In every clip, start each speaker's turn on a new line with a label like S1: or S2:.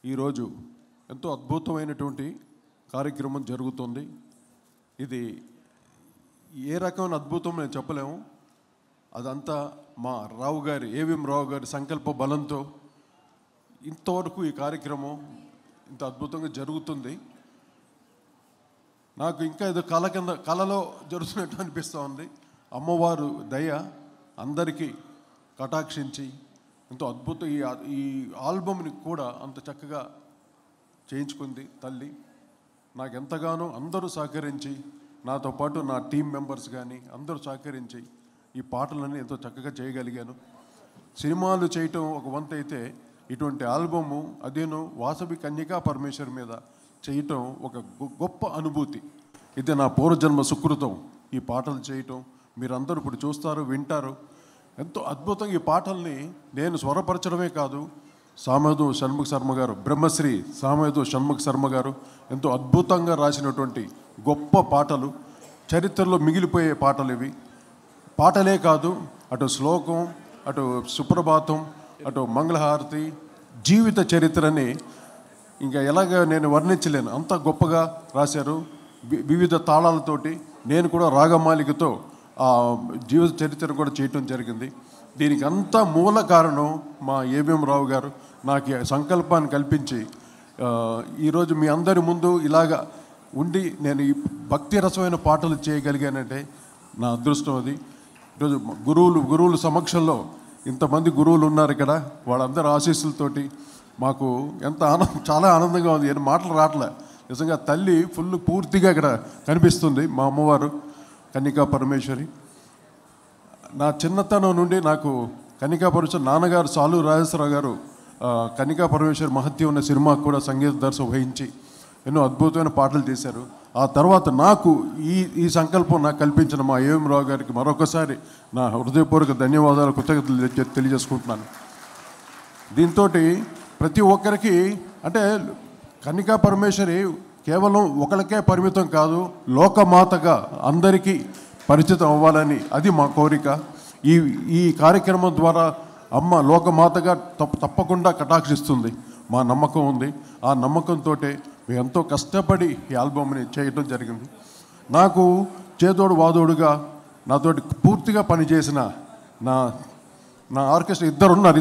S1: ఈరోజు ఎంతో అద్భుతమైనటువంటి కార్యక్రమం జరుగుతుంది. ఇది ఏ రకమైన అద్భుతం నేను చెప్పలేము. అదంతా మా రావు గారి ఏవిఎం రావు గారి సంకల్ప బలంతో ఇంతవరకు ఈ కార్యక్రమం ఇంత అద్భుతంగా జరుగుతుంది. నాకు ఇంకా ఏదో కళలో జరుగుతున్నట్టు అనిపిస్తూ ఉంది. అమ్మవారు దయ అందరికీ కటాక్షించి ఎంతో అద్భుతం ఈ ఆల్బమ్ని కూడా అంత చక్కగా చేయించుకుంది తల్లి. నాకు ఎంతగానో అందరూ సహకరించి, నాతో పాటు నా టీం మెంబర్స్ కానీ అందరూ సహకరించి ఈ పాటలన్నీ ఎంతో చక్కగా చేయగలిగాను. సినిమాలు చేయటం ఒక వంత అయితే, ఇటువంటి ఆల్బము అదేను వాసవి కన్యకా పరమేశ్వర్ మీద చేయటం ఒక గొప్ప అనుభూతి. ఇది నా పూర్వజన్మ సుకృతం. ఈ పాటలు చేయటం మీరందరూ ఇప్పుడు చూస్తారు, వింటారు. ఎంతో అద్భుతంగా ఈ పాటల్ని నేను స్వరపరచడమే కాదు, సామేదు షణ్ముఖ శర్మ గారు, బ్రహ్మశ్రీ సామేదు షణ్ముఖ శర్మ గారు ఎంతో అద్భుతంగా రాసినటువంటి గొప్ప పాటలు, చరిత్రలో మిగిలిపోయే పాటలు ఇవి. పాటలే కాదు, అటు శ్లోకం, అటు సుప్రభాతం, అటు మంగళహారతి, జీవిత చరిత్రని ఇంకా ఎలాగ నేను వర్ణించలేను, అంత గొప్పగా రాశారు. వివిధ తాళాలతోటి నేను కూడా రాగమాలికతో ఆ జీవిత చరిత్ర కూడా చేయటం జరిగింది. దీనికి అంతా మూల కారణం మా ఏవిఎం రావు గారు నాకు సంకల్పాన్ని కల్పించి ఈరోజు మీ అందరి ముందు ఇలాగా ఉండి నేను ఈ భక్తి రసమైన పాటలు చేయగలిగానంటే నా అదృష్టం. అది ఈరోజు గురువుల సమక్షంలో ఇంతమంది గురువులు ఉన్నారు ఇక్కడ, వాళ్ళందరి ఆశీస్సులతోటి మాకు ఎంత చాలా ఆనందంగా ఉంది. ఏం మాటలు రావట్లే. నిజంగా తల్లి పూర్తిగా ఇక్కడ కనిపిస్తుంది. మా అమ్మవారు కన్యకా పరమేశ్వరి. నా చిన్నతనం నుండి నాకు కన్యకా పరమేశ్వరి నాన్నగారు సాలు రాజేశ్వరరావు గారు కన్యకా పరమేశ్వరి మహత్యం ఉన్న సినిమాకు కూడా సంగీత దర్శనం వహించి ఎన్నో అద్భుతమైన పాటలు చేశారు. ఆ తర్వాత నాకు ఈ సంకల్పం నాకు కల్పించిన మా ఏవిఎం రావు గారికి మరొకసారి నా హృదయపూర్వక ధన్యవాదాలు, కృతజ్ఞతలు తెలియజేసుకుంటున్నాను. దీంతో ప్రతి ఒక్కరికి అంటే కన్యకా పరమేశ్వరి కేవలం ఒకరికే పరిమితం కాదు, లోకమాతగా అందరికీ పరిచితం అవ్వాలని అది మా కోరిక. ఈ కార్యక్రమం ద్వారా అమ్మ లోకమాతగా తప్పకుండా కటాక్షిస్తుంది మా నమ్మకం ఉంది. ఆ నమ్మకంతో మేము ఎంతో కష్టపడి ఈ ఆల్బమ్ని చేయడం జరిగింది. నాకు చేదోడు వాదోడుగా నాతోటి పూర్తిగా పనిచేసిన నా ఆర్కెస్ట్రా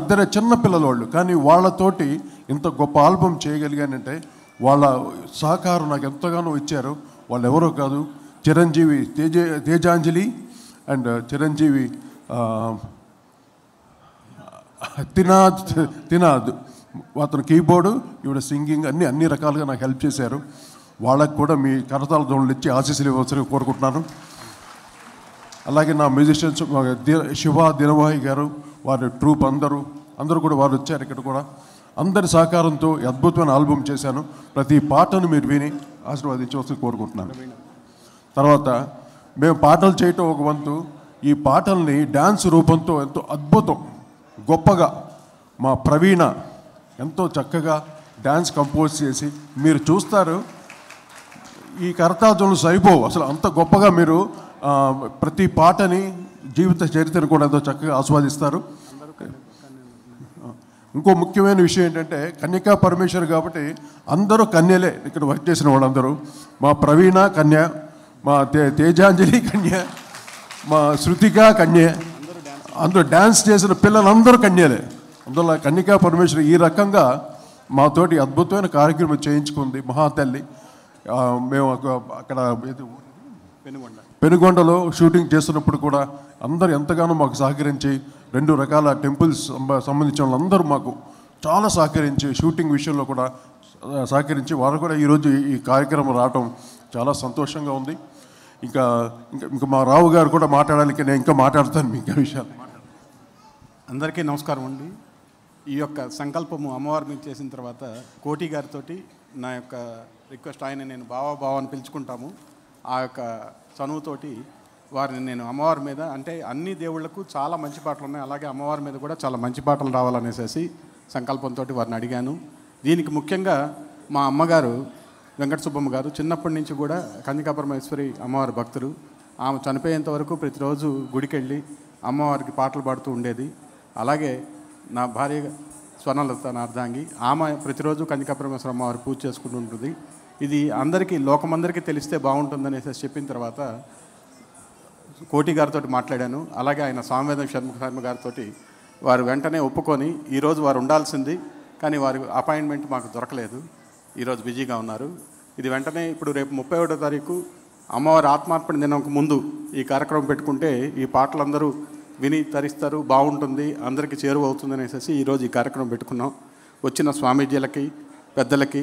S1: ఇద్దరే చిన్న పిల్లల కానీ వాళ్ళతోటి ఇంత గొప్ప ఆల్బమ్ చేయగలిగానంటే వాళ్ళ సహకారం నాకు ఎంతగానో ఇచ్చారు. వాళ్ళు ఎవరో కాదు, చిరంజీవి తేజాంజలి అండ్ చిరంజీవి తినాద్ అతను కీబోర్డు, ఈవిడ సింగింగ్ అన్ని రకాలుగా నాకు హెల్ప్ చేశారు. వాళ్ళకు కూడా మీ కరతాళ ధ్వనులు ఇచ్చి ఆశీస్సులు ఇవ్వాల్సి కోరుకుంటున్నాను. అలాగే నా మ్యూజిషియన్స్ శివ దినవాహి గారు, వారి ట్రూప్ అందరూ కూడా వారు వచ్చారు. ఇక్కడ కూడా అందరి సహకారంతో అద్భుతమైన ఆల్బమ్ చేశాను. ప్రతి పాటను మీరు విని ఆశీర్వాదించవలసి కోరుకుంటున్నాను. తర్వాత మేము పాటలు చేయటం ఒక వంతు, ఈ పాటల్ని డ్యాన్స్ రూపంతో ఎంతో అద్భుతం గొప్పగా మా ప్రవీణ ఎంతో చక్కగా డ్యాన్స్ కంపోజ్ చేసి మీరు చూస్తారు. ఈ కరతాళాలు సరిపోవు అసలు, అంత గొప్పగా మీరు ప్రతి పాటని జీవిత చరిత్రను కూడా ఎంతో చక్కగా ఆస్వాదిస్తారు. ఇంకో ముఖ్యమైన విషయం ఏంటంటే కన్యకా పరమేశ్వరి కాబట్టి అందరూ కన్యలే ఇక్కడ వర్క్ చేసిన వాళ్ళందరూ. మా ప్రవీణ కన్య, మా తేజాంజలి కన్య, మా శృతిక కన్య, అందరూ డ్యాన్స్ చేసిన పిల్లలందరూ కన్యలే. అందువల్ల కన్యకా పరమేశ్వరి ఈ రకంగా మాతోటి అద్భుతమైన కార్యక్రమం చేయించుకుంది మహాతల్లి. మేము అక్కడ పెనుగొండలో షూటింగ్ చేస్తున్నప్పుడు కూడా అందరూ ఎంతగానో మాకు సహకరించి, 2 రకాల టెంపుల్స్ సంబంధించిన వాళ్ళందరూ మాకు చాలా సహకరించి, షూటింగ్ విషయంలో కూడా సహకరించి వారు కూడా ఈరోజు ఈ కార్యక్రమం రావటం చాలా సంతోషంగా ఉంది. ఇంకా మా రావు గారు కూడా మాట్లాడాలి, నేను ఇంకా మాట్లాడతాను ఇంకా విషయాలు.
S2: అందరికీ నమస్కారం అండి. ఈ యొక్క సంకల్పము అమ్మవారి మీద చేసిన తర్వాత కోటి గారితో నా యొక్క రిక్వెస్ట్, ఆయన నేను బావా అని పిలుచుకుంటాము, ఆ యొక్క చనువుతోటి వారిని నేను అమ్మవారి మీద అంటే అన్ని దేవుళ్లకు చాలా మంచి పాటలు ఉన్నాయి, అలాగే అమ్మవారి మీద కూడా చాలా మంచి పాటలు రావాలనేసి సంకల్పంతో వారిని అడిగాను. దీనికి ముఖ్యంగా మా అమ్మగారు వెంకట సుబ్బమ్మ గారు చిన్నప్పటి నుంచి కూడా కన్యకా పరమేశ్వరి అమ్మవారి భక్తులు. ఆమె చనిపోయేంత వరకు ప్రతిరోజు గుడికి వెళ్ళి అమ్మవారికి పాటలు పాడుతూ ఉండేది. అలాగే నా భార్య స్వర్ణలత అర్ధాంగి. ఆమె ప్రతిరోజు కన్యకాపరమేశ్వర అమ్మవారి పూజ చేసుకుంటూ ఉంటుంది. ఇది అందరికీ లోకమందరికీ తెలిస్తే బాగుంటుందనేసి చెప్పిన తర్వాత కోటి గారితో మాట్లాడాను. అలాగే ఆయన సామవేదం శర్మ గారితో వారు వెంటనే ఒప్పుకొని ఈరోజు వారు ఉండాల్సింది, కానీ వారి అపాయింట్మెంట్ మాకు దొరకలేదు, ఈరోజు బిజీగా ఉన్నారు. ఇది వెంటనే ఇప్పుడు రేపు 31వ తారీఖు అమ్మవారి ఆత్మార్పణ దినంకు ముందు ఈ కార్యక్రమం పెట్టుకుంటే ఈ పాటలందరూ విని తరిస్తారు, బాగుంటుంది, అందరికీ చేరువవుతుంది అనేసి ఈరోజు ఈ కార్యక్రమం పెట్టుకున్నాం. వచ్చిన స్వామీజీలకి, పెద్దలకి,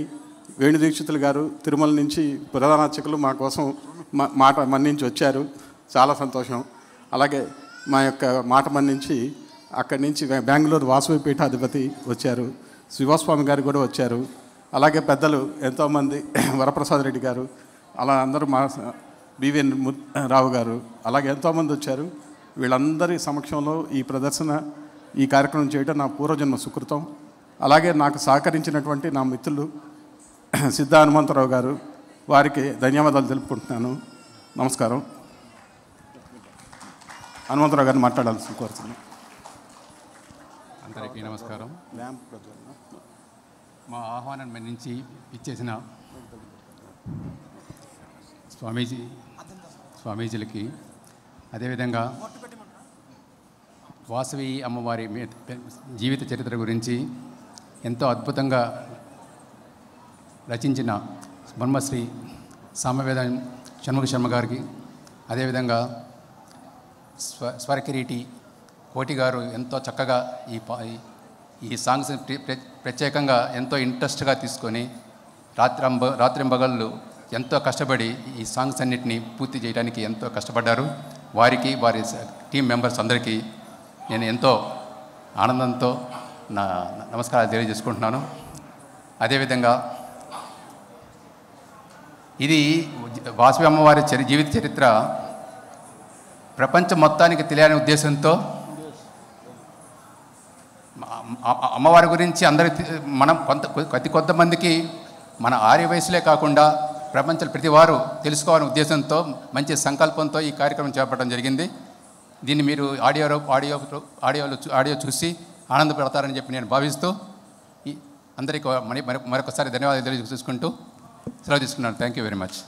S2: వేణు దీక్షితులు గారు తిరుమల నుంచి ప్రధాన అర్చకులు మా కోసం మాట మన్నించి వచ్చారు, చాలా సంతోషం. అలాగే మా యొక్క మాట మన్నించి అక్కడి నుంచి బెంగళూరు వాసవి పీఠాధిపతి వచ్చారు, శివస్వామి గారు కూడా వచ్చారు. అలాగే పెద్దలు ఎంతోమంది, వరప్రసాద్ రెడ్డి గారు, అలా అందరూ మా బివిఎన్ రావు గారు, అలాగే ఎంతోమంది వచ్చారు. వీళ్ళందరి సమక్షంలో ఈ ప్రదర్శన, ఈ కార్యక్రమం చేయడం నా పూర్వజన్మ సుకృతం. అలాగే నాకు సహకరించినటువంటి నా మిత్రులు సిద్ధ హనుమంతరావు గారు, వారికి ధన్యవాదాలు తెలుపుకుంటున్నాను. నమస్కారం. హనుమంతరావు గారిని మాట్లాడాల్సి కోరుతున్నాను.
S3: అందరికీ నమస్కారం. మా ఆహ్వానం నుంచి ఇచ్చేసిన స్వామీజీలకి, అదేవిధంగా వాసవి అమ్మవారి జీవిత చరిత్ర గురించి ఎంతో అద్భుతంగా రచించిన బ్రహ్మశ్రీ సామవేదం షణ్ముఖ శర్మ గారికి, అదేవిధంగా స్వరకిరీటి కోటి గారు ఎంతో చక్కగా ఈ సాంగ్స్ ప్రత్యేకంగా ఎంతో ఇంట్రెస్ట్గా తీసుకొని రాత్రింబగళ్ళు ఎంతో కష్టపడి ఈ సాంగ్స్ అన్నిటినీ పూర్తి చేయడానికి ఎంతో కష్టపడ్డారు. వారికి, వారి టీం మెంబర్స్ అందరికీ నేను ఎంతో ఆనందంతో నా నమస్కారాలు తెలియజేసుకుంటున్నాను. అదేవిధంగా ఇది వాసవి అమ్మవారి జీవిత చరిత్ర ప్రపంచం మొత్తానికి తెలియని ఉద్దేశంతో అమ్మవారి గురించి మనం కొంతమందికి మన ఆర్య వయసులే కాకుండా ప్రపంచంలో ప్రతి వారు తెలుసుకోవాలనే ఉద్దేశంతో, మంచి సంకల్పంతో ఈ కార్యక్రమం చేపట్టడం జరిగింది. దీన్ని మీరు ఆడియో చూసి ఆనందపడతారని చెప్పి నేను భావిస్తూ అందరికీ మరొకసారి ధన్యవాదాలు తెలియజేసుకుంటూ సెలవు తీసుకున్నాను. Thank you very much.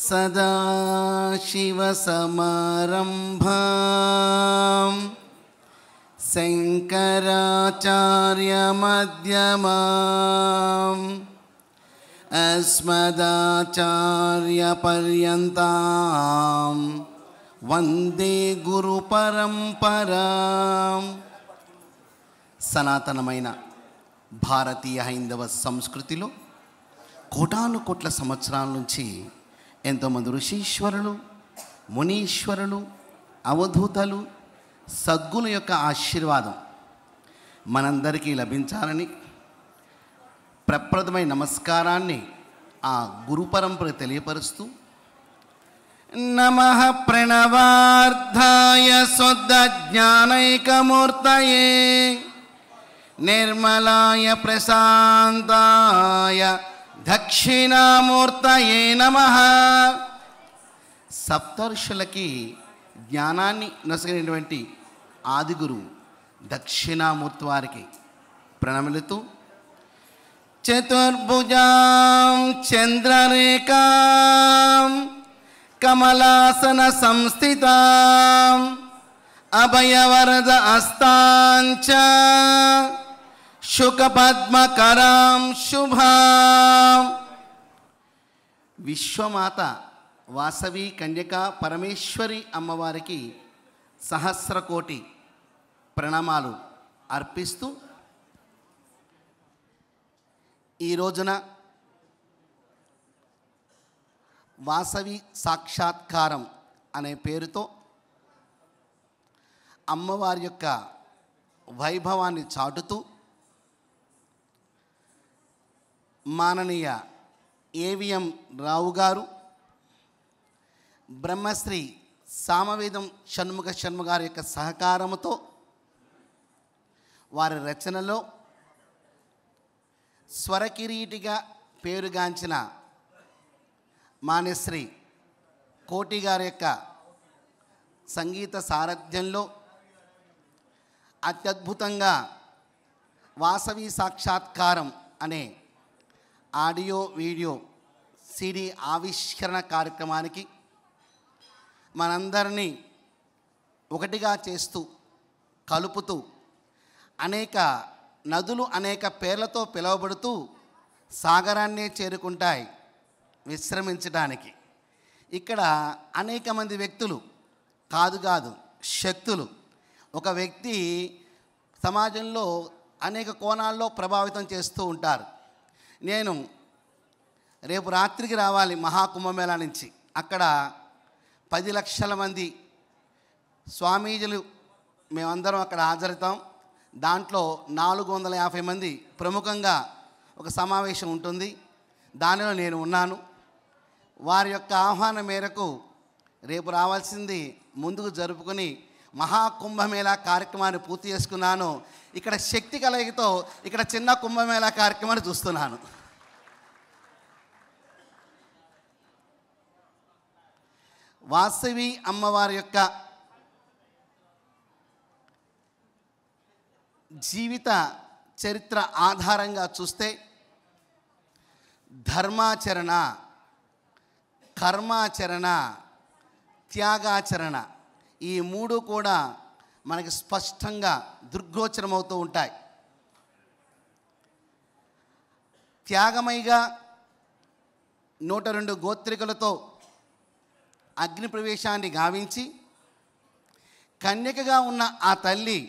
S4: సదాశివసమారంభాం శంకరాచార్యమధ్యమాం అస్మదాచార్యపర్యంతాం వందే గురుపరంపరాం. సనాతనమైన భారతీయ హైందవ సంస్కృతిలో కోటాను కోట్ల సంవత్సరాల నుంచి ఎంతోమంది ఋషీశ్వరులు, మునీశ్వరులు, అవధూతలు, సద్గుణ యొక్క ఆశీర్వాదం మనందరికీ లభించాలని ప్రప్రదమైన నమస్కారాన్ని ఆ గురు పరంపర తెలియపరుస్తూ, నమః ప్రణవార్థాయ శుద్ధ జ్ఞానైకమూర్తయే నిర్మలాయ ప్రశాంతాయ దక్షిణామూర్తయే నమః. సప్తర్షులకి జ్ఞానాన్ని నొసగినటువంటి ఆదిగురు దక్షిణామూర్తి వారికి ప్రణమిలుతూ, చతుర్భుజాం చంద్రరేఖాం కమలాసన సంస్థితాం అభయవరద హస్తాంచ శుకపద్మకరాం శుభాం. విశ్వమాత వాసవి కన్యక పరమేశ్వరి అమ్మవారికి సహస్రకోటి ప్రణామాలు అర్పిస్తూ, ఈ రోజున వాసవి సాక్షాత్కారం అనే పేరుతో అమ్మవారి యొక్క వైభవాన్ని చాటుతూ మాననీయ ఏవిఎం రావు గారు, బ్రహ్మశ్రీ సామవేదం షణ్ముఖ శర్మ గారి యొక్క సహకారముతో వారి రచనలో స్వరకిరీటిగా పేరుగాంచిన మాన్యశ్రీ కోటి గారి యొక్క సంగీత సారథ్యంలో అత్యద్భుతంగా వాసవి సాక్షాత్కారం అనే ఆడియో వీడియో సిడి ఆవిష్కరణ కార్యక్రమానికి మనందరినీ ఒకటిగా చేస్తూ కలుపుతూ అనేక నదులు అనేక పేర్లతో పిలువబడుతూ సాగరాన్నే చేరుకుంటాయి విశ్రమించడానికి. ఇక్కడ అనేక మంది వ్యక్తులు కాదు శక్తులు. ఒక వ్యక్తి సమాజంలో అనేక కోణాల్లో ప్రభావితం చేస్తూ ఉంటారు. నేను రేపు రాత్రికి రావాలి మహాకుంభమేళా నుంచి. అక్కడ 10 లక్షల మంది స్వామీజులు మేమందరం అక్కడ హాజరవుతాం. దాంట్లో 450 మంది ప్రముఖంగా ఒక సమావేశం ఉంటుంది. దానిలో నేను ఉన్నాను. వారి యొక్క ఆహ్వానం మేరకు రేపు రావాల్సింది ముందుకు జరుపుకొని మహాకుంభమేళా కార్యక్రమాన్ని పూర్తి చేసుకున్నాను. ఇక్కడ శక్తి కలయికతో ఇక్కడ చిన్న కుంభమేళా కార్యక్రమాన్ని చూస్తున్నాను. వాసవి అమ్మవారి యొక్క జీవిత చరిత్ర ఆధారంగా చూస్తే ధర్మాచరణ, కర్మాచరణ, త్యాగాచరణ ఈ మూడు కూడా మనకి స్పష్టంగా దృగ్గోచరమవుతూ ఉంటాయి. త్యాగమయిగా 102 గోత్రికలతో అగ్ని ప్రవేశాన్ని గావించి కన్యకగా ఉన్న ఆ తల్లి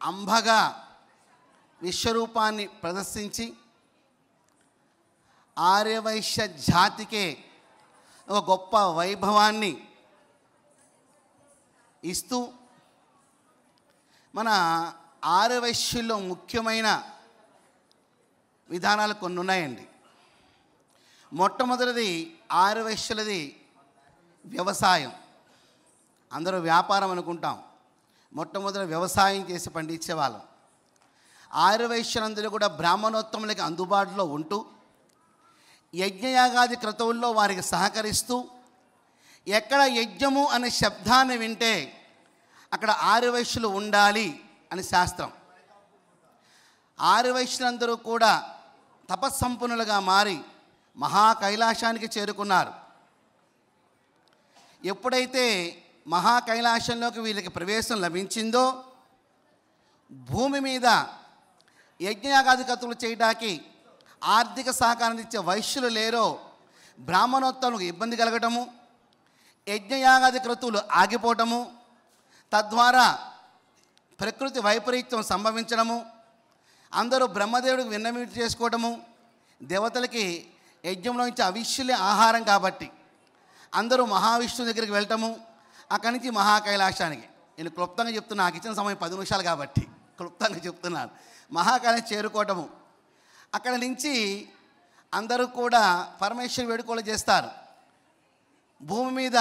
S4: అంబగా విశ్వరూపాన్ని ప్రదర్శించి ఆర్యవైశ్య జాతికే ఒక గొప్ప వైభవాన్ని ఇస్తూ, మన ఆర్యవైశ్యుల్లో ముఖ్యమైన విధానాలు కొన్ని ఉన్నాయండి. మొట్టమొదటిది ఆర్యవైశ్యులది వ్యవసాయం. అందరూ వ్యాపారం అనుకుంటాం. మొట్టమొదటి వ్యవసాయం చేసి పండించేవాళ్ళం. ఆర్యవైశ్యులందరూ కూడా బ్రాహ్మణోత్తములకి అందుబాటులో ఉంటూ యజ్ఞయాగాది క్రతువుల్లో వారికి సహకరిస్తూ, ఎక్కడ యజ్ఞము అనే శబ్దాన్ని వింటే అక్కడ ఆర్యవైశ్యులు ఉండాలి అని శాస్త్రం. ఆర్యవైశ్యులందరూ కూడా తపస్సంపన్నులుగా మారి మహా కైలాసానికి చేరుకున్నారు. ఎప్పుడైతే మహా కైలాసంలోకి వీళ్ళకి ప్రవేశం లభించిందో, భూమి మీద యజ్ఞయాగాదికతులు చేయడానికి ఆర్థిక సహకారం ఇచ్చే వైశ్యులు లేరో బ్రాహ్మణోత్తములకు ఇబ్బంది కలగటము, యజ్ఞయాగాది క్రతువులు ఆగిపోవటము, తద్వారా ప్రకృతి వైపరీత్యం సంభవించడము, అందరూ బ్రహ్మదేవుడికి విన్నవింపు చేసుకోవటము, దేవతలకి యజ్ఞంలో నుంచి అవిష్యులే ఆహారం కాబట్టి అందరూ మహావిష్ణువు దగ్గరికి వెళ్ళటము, అక్కడి నుంచి మహాకైలాసానికి. నేను క్లుప్తంగా చెప్తున్నా, నాకు ఇచ్చిన సమయం 10 నిమిషాలు కాబట్టి క్లుప్తంగా చెప్తున్నాను. మహాకైలాసం చేరుకోవటము, అక్కడ నుంచి అందరూ కూడా పరమేశ్వరి వేడుకలు చేస్తారు. భూమి మీద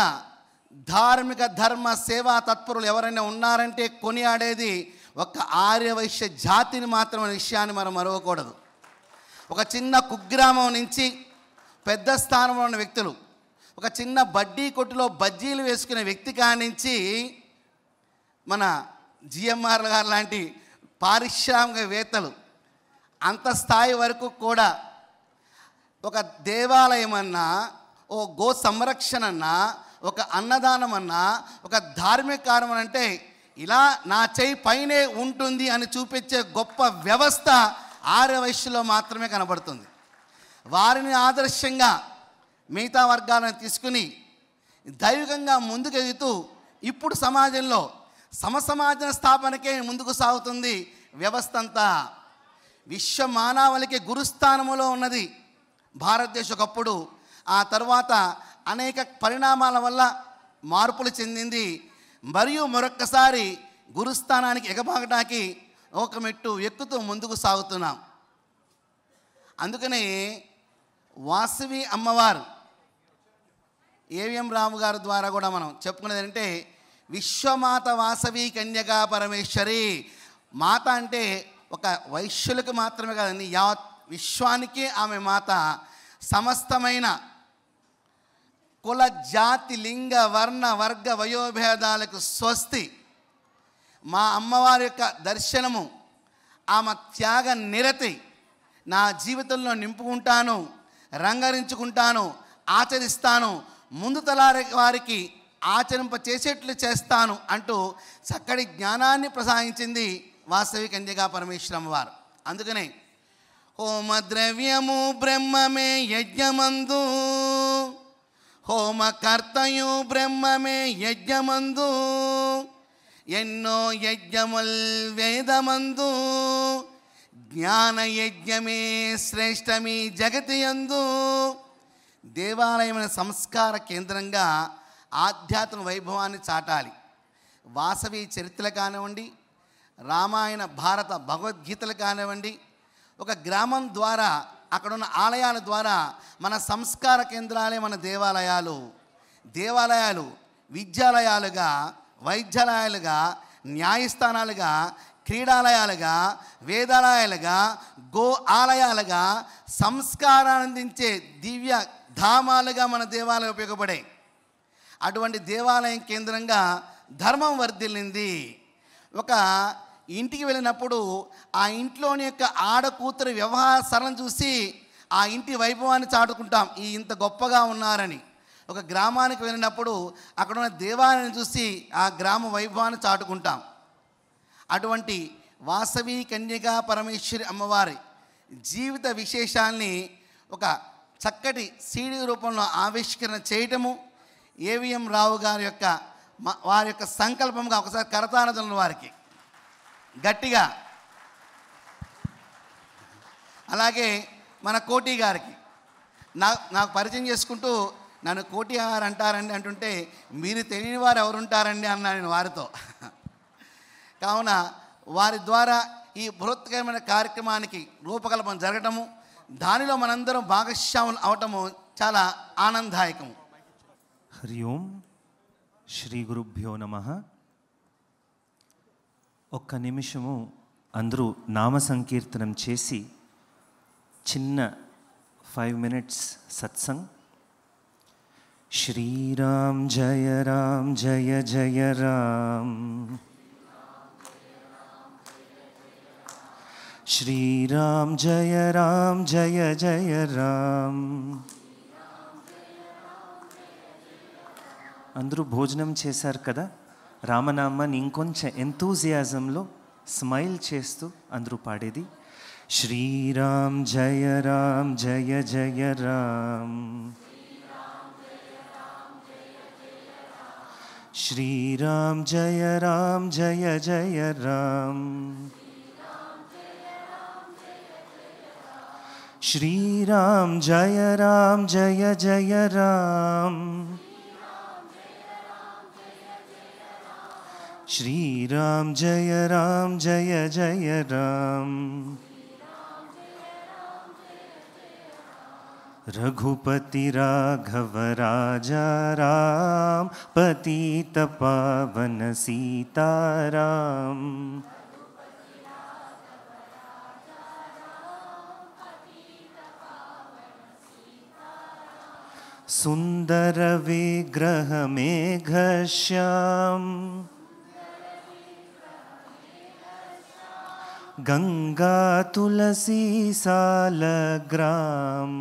S4: ధార్మిక ధర్మ సేవా తత్పరులు ఎవరైనా ఉన్నారంటే కొనియాడేది ఒక ఆర్యవైశ్య జాతిని మాత్రమే విషయాన్ని మనం మరవకూడదు. ఒక చిన్న కుగ్రామం నుంచి పెద్ద స్థానంలో ఉన్న వ్యక్తులు, ఒక చిన్న బడ్డీ కొట్టులో బజ్జీలు వేసుకునే వ్యక్తి కానించి మన జిఎంఆర్ గారు లాంటి పారిశ్రామికవేత్తలు అంత స్థాయి వరకు కూడా ఒక దేవాలయం అన్నా, ఓ గో సంరక్షణ అన్నా, ఒక అన్నదానం అన్నా, ఒక ధార్మిక కార్యం అంటే ఇలా నా చేయి పైనే ఉంటుంది అని చూపించే గొప్ప వ్యవస్థ ఆర్యవైశ్యులో మాత్రమే కనబడుతుంది. వారిని ఆదర్శంగా మిగతా వర్గాలను తీసుకుని దైవికంగా ముందుకెళ్తూ ఇప్పుడు సమాజంలో సమసమాజ స్థాపనకే ముందుకు సాగుతుంది వ్యవస్థ అంతా. విశ్వ మానవాళికి గురుస్థానములో ఉన్నది భారతదేశం ఒకప్పుడు. ఆ తర్వాత అనేక పరిణామాల వల్ల మార్పులు చెందింది. మరియు మరొక్కసారి గురుస్థానానికి ఎగబాగడానికి ఒక మెట్టు ఎక్కుతూ ముందుకు సాగుతున్నాం. అందుకనే వాసవి అమ్మవారు ఏవిఎం రాము గారి ద్వారా కూడా మనం చెప్పుకునేది అంటే విశ్వమాత వాసవి కన్యకా పరమేశ్వరి. మాత అంటే ఒక వైశ్యులకు మాత్రమే కాదండి, యావత్ విశ్వానికి ఆమె మాత. సమస్తమైన కుల జాతి లింగ వర్ణ వర్గ వయోభేదాలకు స్వస్తి. మా అమ్మవారి యొక్క దర్శనము, ఆమె త్యాగ నిరతి నా జీవితంలో నింపుకుంటాను, రంగరించుకుంటాను, ఆచరిస్తాను, ముందు తలారి వారికి ఆచరింప చేసేట్లు చేస్తాను అంటూ చక్కటి జ్ఞానాన్ని ప్రసాదించింది వాసవి కన్యకా పరమేశ్వరమ్మ వారు. అందుకనే హోమద్రవ్యము బ్రహ్మమే యజ్ఞమందు, హోమకర్తయు బ్రహ్మమే యజ్ఞమందు, ఎన్నో యజ్ఞముల్ వేదమందు, జ్ఞాన యజ్ఞమే శ్రేష్టమి జగతి యందు. దేవాలయమైన సంస్కార కేంద్రంగా ఆధ్యాత్మ వైభవాన్ని చాటాలి. వాసవి చరిత్రలు కానివ్వండి, రామాయణ భారత భగవద్గీతలు కానివ్వండి, ఒక గ్రామం ద్వారా అక్కడున్న ఆలయాల ద్వారా మన సంస్కార కేంద్రాలే మన దేవాలయాలు. దేవాలయాలు విద్యాలయాలుగా, వైద్యాలయాలుగా, న్యాయస్థానాలుగా, క్రీడాలయాలుగా, వేదాలయాలుగా, గో ఆలయాలుగా, సంస్కారాన్ని అందించే దివ్య ధామాలుగా మన దేవాలయం ఉపయోగపడే. అటువంటి దేవాలయం కేంద్రంగా ధర్మం వర్ధిల్లింది. ఒక ఇంటికి వెళ్ళినప్పుడు ఆ ఇంట్లోని యొక్క ఆడకూతురు వ్యవహార సరళం చూసి ఆ ఇంటి వైభవాన్ని చాటుకుంటాం, ఈ ఇంత గొప్పగా ఉన్నారని. ఒక గ్రామానికి వెళ్ళినప్పుడు అక్కడ ఉన్న దేవాలయాన్ని చూసి ఆ గ్రామ వైభవాన్ని చాటుకుంటాం. అటువంటి వాసవి కన్యకా పరమేశ్వరి అమ్మవారి జీవిత విశేషాల్ని ఒక చక్కటి సీడీ రూపంలో ఆవిష్కరణ చేయటము ఏవిఎం రావు గారి యొక్క వారి యొక్క సంకల్పంగా ఒకసారి కరతాళధ్వనులు వారికి గట్టిగా. అలాగే మన కోటి గారికి నాకు పరిచయం చేసుకుంటూ నన్ను కోటి గారు అంటారండి అంటుంటే మీరు తెలియని వారు ఎవరుంటారండి అన్నా నేను వారితో. కావున వారి ద్వారా ఈ బృహత్కరమైన కార్యక్రమానికి రూపకల్పన జరగటము, దానిలో మనందరం భాగస్వాములు అవటము చాలా ఆనందదాయకము.
S5: హరి ఓం శ్రీ గురుభ్యో నమః. ఒక్క నిమిషము అందరూ నామ సంకీర్తనం చేసి చిన్న 5 minutes సత్సంగ్. శ్రీరామ్ జయ రామ్ జయ జయ రామ్, శ్రీరామ్ జయ రామ్ జయ జయ రామ్. అందరూ భోజనం చేశారు కదా, రామనామాన్ని ఇంకొంచెం ఎంతూజియాజంలో స్మైల్ చేస్తూ అందరూ పాడేది. శ్రీరామ్ జయ రామ్ జయ జయ రామ్. శ్రీరామ్ జయ రామ్ జయ జయ రామ్. శ్రీరామ్ జయ రామ్ జయ జయ రామ్. శ్రీరామ్ జయ రామ్ జయ జయ రామ్. रघुपति राघव राजा राम पतित पावन सीताराम. सुंदर विग्रह मेघश्याम गंगा तुलसी सालग्राम.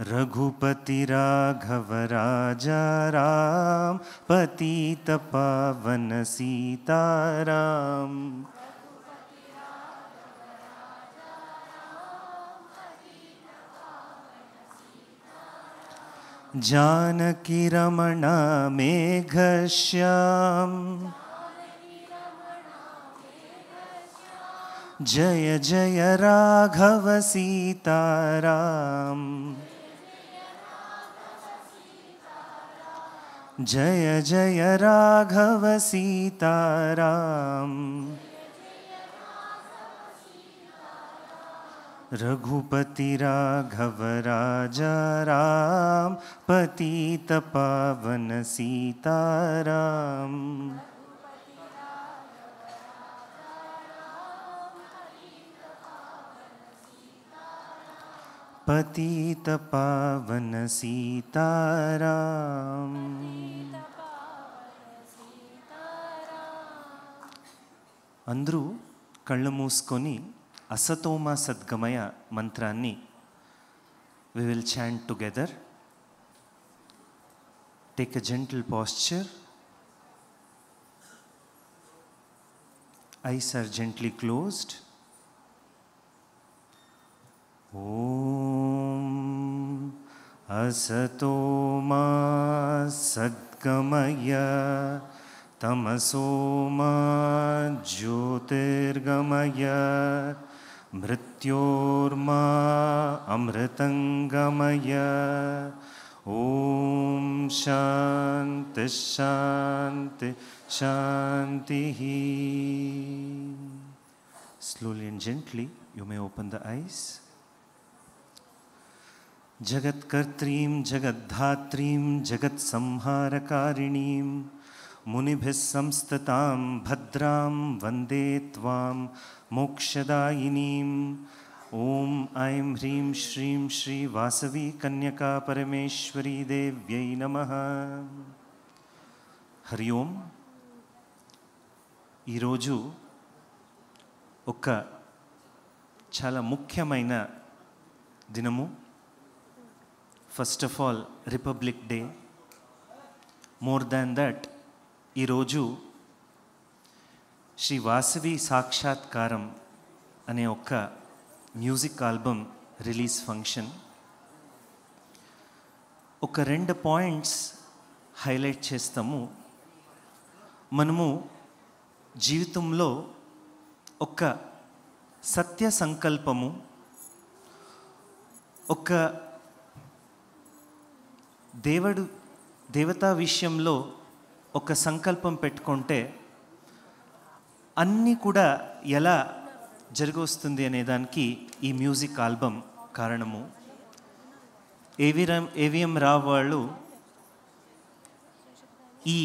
S5: रघुपति राघव राजा राम पतित पावन सीताराम. जानकी रमणा मेघश्याम जय जय राघव सीताराम. जय जय राघव सीताराम. रघुपति राघव राजा राम पतित पावन सीताराम. पतित पावन सीताराम. అందరూ కళ్ళు మూసుకొని అసతోమ సద్గమయ మంత్రాన్ని we will chant together. Take a gentle posture. Eyes are gently closed. Om असतो मा सद्गमय तमसो मा ज्योतिर्गमय मृत्योर्मा अमृतंगमय. ओम शांति शांति शांति. Slowly and gently you may open the eyes. जगत्कर्त्रीं जगद्धात्रीं जगत्संहारकारिणीं मुनिभिः संस्ततां भद्रां वन्दे त्वां मोक्षदायिनीं. ॐ ऐं ह्रीं श्रीं श्री वासवी कन्यका परमेश्वरी देव्यै नमः. हरि ओं. ఈరోజు ఒక చాలా ముఖ్యమైన దినము. First of all republic day. More than that ఈరోజు శ్రీ వాసవి సాక్షాత్కారం అనే ఒక మ్యూజిక్ ఆల్బమ్ రిలీజ్ ఫంక్షన్. ఒక 2 పాయింట్స్ హైలైట్ చేస్తాము. మనము జీవితంలో ఒక సత్య సంకల్పము, ఒక దేవతా విషయంలో ఒక సంకల్పం పెట్టుకుంటే అన్నీ కూడా ఎలా జరిగొస్తుంది అనేదానికి ఈ మ్యూజిక్ ఆల్బమ్ కారణము. ఏవిఎం రావు వాళ్ళు ఈ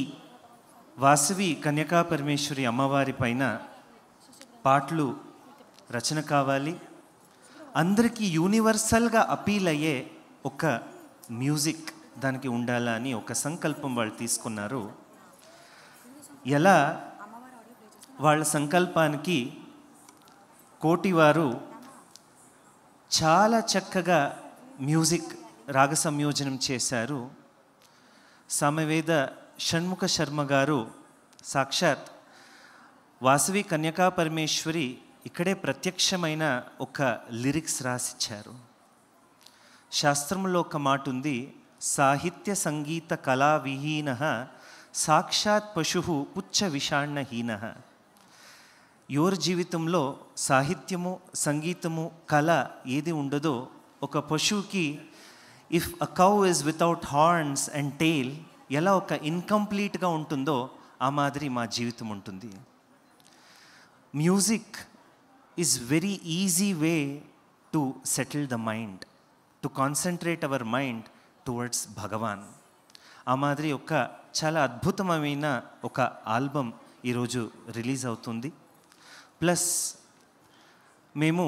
S5: వాసవి కన్యకా పరమేశ్వరి అమ్మవారి పైన పాటలు రచన కావాలి, అందరికీ యూనివర్సల్గా అపీల్ అయ్యే ఒక మ్యూజిక్ దానికి ఉండాలని ఒక సంకల్పం వాళ్ళు తీసుకున్నారు. ఎలా వాళ్ళ సంకల్పానికి కోటి వారు చాలా చక్కగా మ్యూజిక్ రాగ సంయోజనం చేశారు. సామవేద షణ్ముఖ శర్మ గారు సాక్షాత్ వాసవి కన్యకా పరమేశ్వరి ఇక్కడే ప్రత్యక్షమైన ఒక లిరిక్స్ రాసిచ్చారు. శాస్త్రంలో ఒక మాట ఉంది, సాహిత్య సంగీత కళా విహీన సాక్షాత్ పశు పుచ్చ విషాణహీన. ఎవరి జీవితంలో సాహిత్యము, సంగీతము, కళ ఏది ఉండదో, ఒక పశువుకి if a cow is without horns and tail ఎలా ఒక ఇన్కంప్లీట్గా ఉంటుందో ఆ మాదిరి మా జీవితం ఉంటుంది. Music is very easy way to settle the mind, to concentrate our mind towards Bhagavan. ఆ మాదిరి ఒక చాలా అద్భుతమైన ఒక ఆల్బమ్ ఈరోజు రిలీజ్ అవుతుంది. ప్లస్ మేము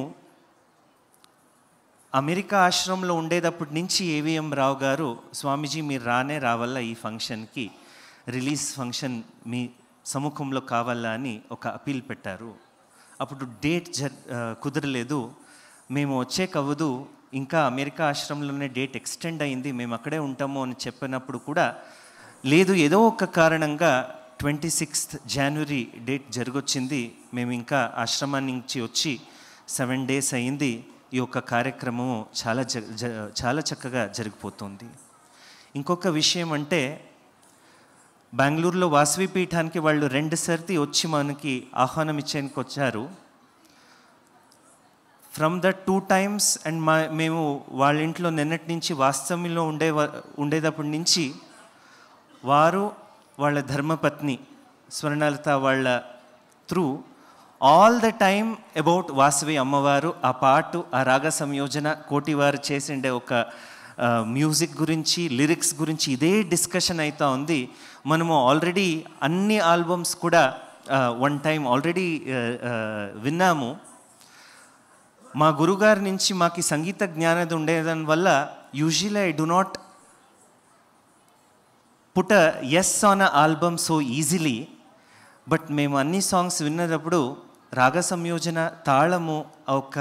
S5: అమెరికా ఆశ్రమంలో ఉండేటప్పటి నుంచి ఏవిఎం రావు గారు, స్వామీజీ మీరు రావాలా ఈ ఫంక్షన్కి, రిలీజ్ ఫంక్షన్ మీ సముఖంలో కావాలా అని ఒక అపీల్ పెట్టారు. అప్పుడు డేట్ కుదరలేదు, మేము వచ్చేకవ్వదు, ఇంకా అమెరికా ఆశ్రమంలోనే డేట్ ఎక్స్టెండ్ అయింది, మేము అక్కడే ఉంటాము అని చెప్పినప్పుడు కూడా లేదు, ఏదో ఒక కారణంగా 26th జనవరి డేట్ జరగొచ్చింది. మేము ఇంకా ఆశ్రమాన్ని నుంచి వచ్చి 7 days అయింది. ఈ యొక్క కార్యక్రమం చాలా చక్కగా జరిగిపోతుంది. ఇంకొక విషయం అంటే, బెంగళూరులో వాసవి పీఠానికి వాళ్ళు 2 సార్లు వచ్చి మనకి ఆహ్వానం ఇచ్చేందుకు వచ్చారు. ఫ్రమ్ ద 2 times అండ్ మేము వాళ్ళ ఇంట్లో నిన్నటి నుంచి వాస్తవ్యంలో ఉండేటప్పటి నుంచి వారు, వాళ్ళ ధర్మపత్ని స్వర్ణలత వాళ్ళ through all the time about Vasavi అమ్మవారు, ఆ పాటు, ఆ రాగ సంయోజన, కోటి వారు చేసిండే ఒక మ్యూజిక్ గురించి, లిరిక్స్ గురించి ఇదే డిస్కషన్ అవుతూ ఉంది. మనము ఆల్రెడీ అన్ని ఆల్బమ్స్ కూడా 1 time ఆల్రెడీ విన్నాము. మా గురుగారి నుంచి మాకు సంగీత జ్ఞానం ఉండేదాని వల్ల usually I do not put a S on a album so easily. But మేము అన్ని సాంగ్స్ విన్నప్పుడు రాగ సంయోజన, తాళము, ఒక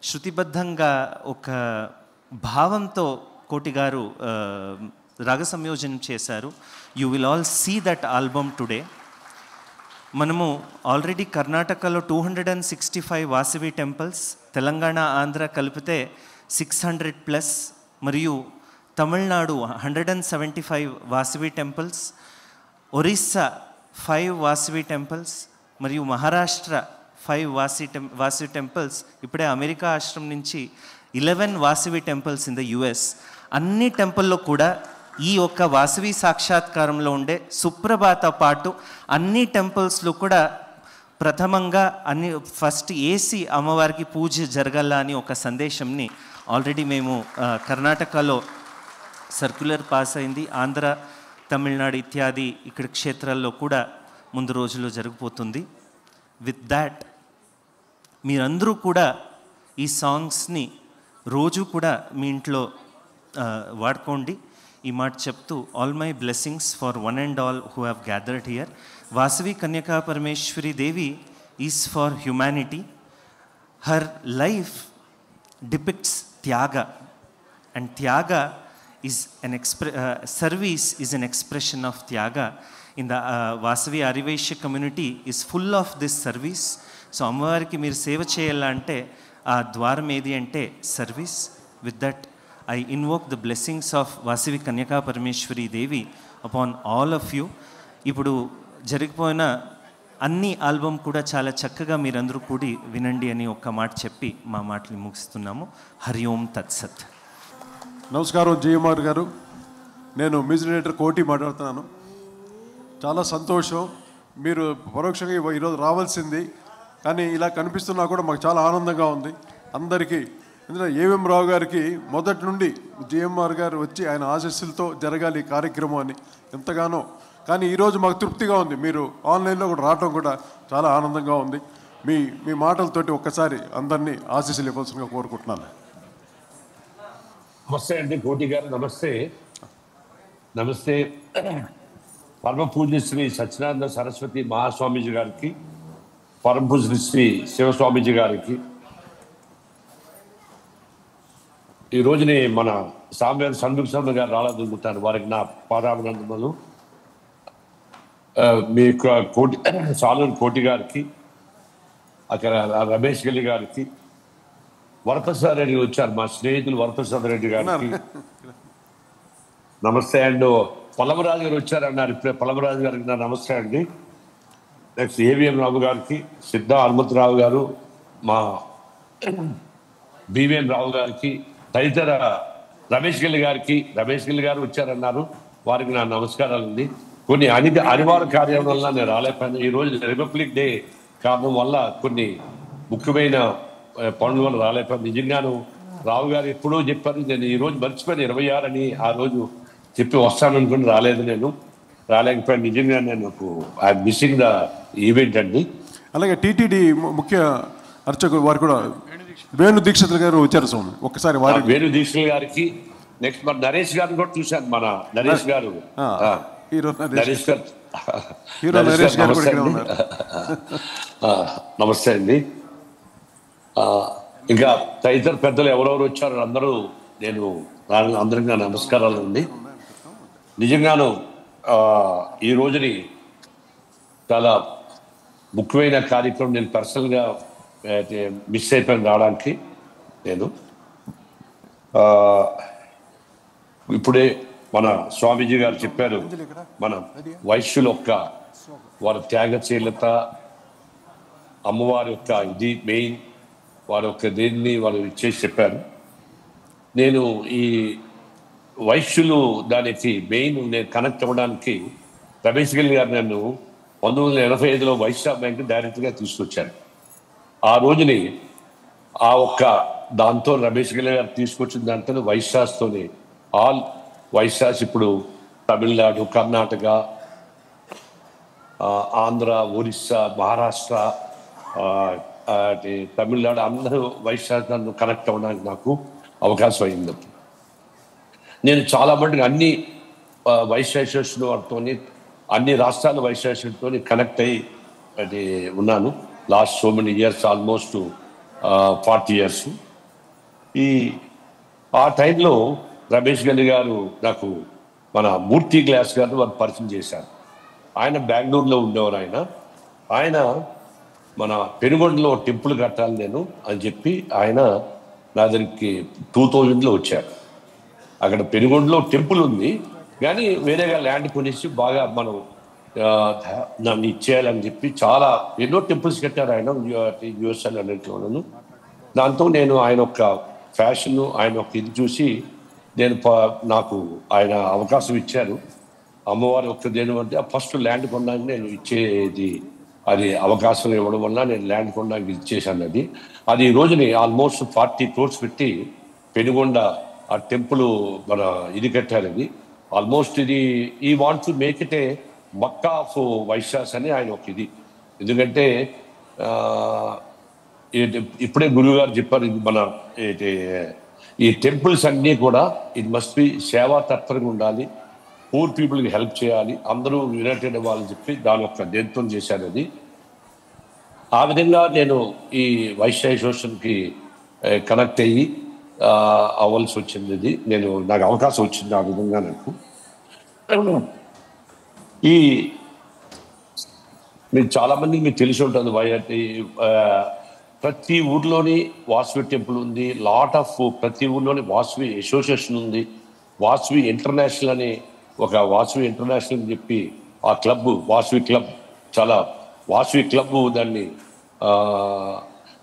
S5: శృతిబద్ధంగా ఒక భావంతో కోటి గారు రాగ సంయోజనం చేశారు. You will all see that album today. మనము ఆల్రెడీ కర్ణాటకలో 265 వాసవి టెంపుల్స్, తెలంగాణ, ఆంధ్ర కలిపితే 600+, మరియు తమిళనాడు 175 వాసవి టెంపుల్స్, ఒరిస్సా 5 వాసవి టెంపుల్స్, మరియు మహారాష్ట్ర 5 వాసవి టెంపుల్స్, ఇప్పుడే అమెరికా ఆశ్రమం నుంచి 11 Vasavi temples in the US. అన్ని టెంపుల్లో కూడా ఈ యొక్క వాసవి సాక్షాత్కారంలో ఉండే సుప్రభాత పాటు అన్ని టెంపుల్స్లో కూడా ప్రథమంగా ఫస్ట్ ఏసీ అమ్మవారికి పూజ జరగాల అని ఒక సందేశంని ఆల్రెడీ మేము కర్ణాటకలో సర్క్యులర్ పాస్ అయింది. ఆంధ్ర, తమిళనాడు ఇత్యాది ఇక్కడ క్షేత్రాల్లో కూడా ముందు రోజుల్లో జరిగిపోతుంది. విత్ దాట్ మీరందరూ కూడా ఈ సాంగ్స్ని రోజు కూడా మీ ఇంట్లో వాడుకోండి. ఈ మాట చెప్తూ, all my blessings for one and all who have gathered here. Vasavi Kanyaka Parameshwari Devi is for humanity. Her life depicts tyaga, and tyaga is service is an expression of tyaga. In the Vasavi Ariveshya community is full of this service. So అమ్మవారికి మీరు సేవ చేయాలంటే ఆ ద్వారం ఏది అంటే service. With that I invoke the blessings of Vasavi Kanyaka Parameshwari Devi upon all of you. ఇప్పుడు జరిగిపోయిన అన్ని ఆల్బమ్ కూడా చాలా చక్కగా మీరందరూ కూడి వినండి అని ఒక్క మాట చెప్పి మా మాటలు ముగిస్తున్నాము. హరి ఓం తత్సత్.
S1: నమస్కారం జిఎంఆర్ గారు, నేను మ్యూజిక్ డైరెక్టర్ కోటి మాట్లాడుతున్నాను. చాలా సంతోషం, మీరు పరోక్షంగా ఈరోజు రావాల్సింది, కానీ ఇలా కనిపిస్తున్నా కూడా మాకు చాలా ఆనందంగా ఉంది అందరికీ. ఎందుకంటే ఏవిఎం రావు గారికి మొదటి నుండి జిఎంఆర్ గారు వచ్చి ఆయన ఆశీస్సులతో జరగాలి ఈ కార్యక్రమం అని ఎంతగానో, కానీ ఈరోజు మాకు తృప్తిగా ఉంది. మీరు ఆన్లైన్లో కూడా రావడం కూడా చాలా ఆనందంగా ఉంది. మీ మాటలతోటి ఒక్కసారి అందరినీ ఆశీస్సులు ఇవ్వాల్సిందిగా కోరుకుంటున్నాను.
S6: నమస్తే అండి కోటి గారు. నమస్తే. నమస్తే పరమ పూజ్య శ్రీ సత్యనారాయణ సరస్వతి మహాస్వామీజీ గారికి, పరమపూజ్య శ్రీ శివస్వామీజీ గారికి, ఈ రోజుని మన సామ్యాన్ షణ్ముఖ శర్మ గారు రావాలనుకుంటారు, వారికి నా పాదాభినందనలు. మీ కోటి సాలూరు కోటి గారికి, అక్కడ రమేష్ గల్లి గారికి, వరప్రసాద్ రెడ్డి వచ్చారు, మా స్నేహితులు వరప్రసాద్ రెడ్డి గారికి నమస్తే. అండ్ పల్లవరాజు గారు వచ్చారన్నారు, ఇప్పుడే పల్లవరాజు గారికి నా నమస్తే అండి. నెక్స్ట్ ఏవిఎం రావు గారికి, సిద్ధా హనుమంతరావు గారు, మా బివిఎం రావు గారికి, తదితర రమేష్ గిల్ గారు వచ్చారన్నారు, వారికి నా నమస్కారాలండి. కొన్ని అనివార్య కార్యం వల్ల నేను రాలేకపోయాను. ఈరోజు రిపబ్లిక్ డే కారణం వల్ల కొన్ని ముఖ్యమైన పనుల వల్ల రాలేకపోయాను. నిజంగాను రావు గారు ఎప్పుడూ చెప్పారు, నేను ఈరోజు మర్చిపోయాను 26 అని, ఆ రోజు చెప్పి వస్తాననుకుని నేను రాలేకపోయాను. నిజంగా నేను ఐఎమ్ మిస్సింగ్ ద ఈవెంట్ అండి.
S1: అలాగే టీటీడీ ముఖ్య అర్చకులు వారు కూడా వేణు దీక్షితులు గారు వచ్చారు స్వామి, ఒక్కసారి వారి
S6: వేణు దీక్షితులు గారికి, నెక్స్ట్ మన నరేష్ గారిని కూడా చూశాను, మన నరేష్ గారు, నరేష్ గారు నమస్తే అండి. ఇంకా తదితర పెద్దలు ఎవరెవరు వచ్చారో అందరూ అందరికీ నా నమస్కారాలు అండి. నిజంగాను ఈ రోజుని చాలా ముఖ్యమైన కార్యక్రమం, నేను పర్సనల్గా మిస్ అయిపోయాను రావడానికి. నేను ఇప్పుడే మన స్వామీజీ గారు చెప్పారు, మన వైశ్యుల యొక్క వారి త్యాగశీలత, అమ్మవారి యొక్క ఇది మెయిన్, వారి యొక్క దేన్ని వాళ్ళు ఇచ్చేసి చెప్పారు. నేను ఈ వైశ్యులు దానికి మెయిన్ నేను కనెక్ట్ అవ్వడానికి రమేష్ గిల్ గారు నన్ను 1985లో వైశ్య బ్యాంక్ డైరెక్ట్గా తీసుకొచ్చారు. ఆ రోజుని ఆ ఒక్క దాంతో రమేష్ గిల్ గారు తీసుకొచ్చిన దాంతో వైశ్యాస్తోనే ఆల్ వైశ్యాస్ ఇప్పుడు తమిళనాడు, కర్ణాటక, ఆంధ్ర, ఒరిస్సా, మహారాష్ట్ర, తమిళనాడు అందరూ వైశ్యాస్ నన్ను కనెక్ట్ అవ్వడానికి నాకు అవకాశం అయింది. నేను చాలా మటుకు అన్ని వైశ్యాసుల వారితో, అన్ని రాష్ట్రాల వైశ్యాసులతో కనెక్ట్ అయ్యి ఉన్నాను last so many years, almost 40 years. ఆ టైంలో రమేష్ గల్లి గారు నాకు మన మూర్తి గ్లాస్ గారు వారు పరిచయం చేశారు. ఆయన బెంగళూరులో ఉండేవారు. ఆయన మన పెనుగొండలో టెంపుల్ కట్టాలి నేను అని చెప్పి ఆయన నా దగ్గరికి 2000లో వచ్చారు. అక్కడ పెనుగొండలో టెంపుల్ ఉంది, కానీ వేరేగా ల్యాండ్ కొనేసి బాగా మనం నన్ను ఇచ్చేయాలని చెప్పి చాలా ఎన్నో టెంపుల్స్ కట్టారు ఆయన యూఎస్ఎల్ అన్నింటిలోనూ. దాంతో నేను ఆయన యొక్క ఫ్యాషన్, ఆయన యొక్క ఇది చూసి నాకు ఆయన అవకాశం ఇచ్చారు. అమ్మవారి యొక్క దేని అంటే ఫస్ట్ ల్యాండ్ కొనడానికి నేను ఇచ్చేది, అది అవకాశం ఇవ్వడం వల్ల నేను ల్యాండ్ కొనడానికి ఇచ్చేసాను. అది ఈ రోజుని ఆల్మోస్ట్ 40 crores పెట్టి పెనుగొండ ఆ టెంపుల్ మన ఇది కట్టారు. అది ఆల్మోస్ట్ ఇది ఈ want to make it A Mecca of Vaishyas అని ఆయన ఒక ఇది. ఎందుకంటే ఇప్పుడే గురువు గారు చెప్పారు, ఇది మన ఈ టెంపుల్స్ అన్నీ కూడా ఇట్ మస్ట్ బి సేవా తత్పరంగా ఉండాలి, పూర్ పీపుల్కి హెల్ప్ చేయాలి, అందరూ యునైటెడ్ అవ్వాలని చెప్పి దాని యొక్క దేంతో చేశారు. అది ఆ విధంగా నేను ఈ వైశ్య అసోసియేషన్కి కనెక్ట్ అయ్యి అవ్వాల్సి వచ్చింది. నాకు అవకాశం వచ్చింది ఆ విధంగా. నాకు మీరు చాలామందికి మీకు తెలిసి ఉంటుంది, ప్రతి ఊర్లోని వాసవి టెంపుల్ ఉంది, ప్రతి ఊర్లోని వాసవి అసోసియేషన్ ఉంది. వాసవి ఇంటర్నేషనల్ అని ఒక వాసవి ఇంటర్నేషనల్ అని చెప్పి ఆ క్లబ్, వాసవి క్లబ్, చాలా వాసవి క్లబ్ దాన్ని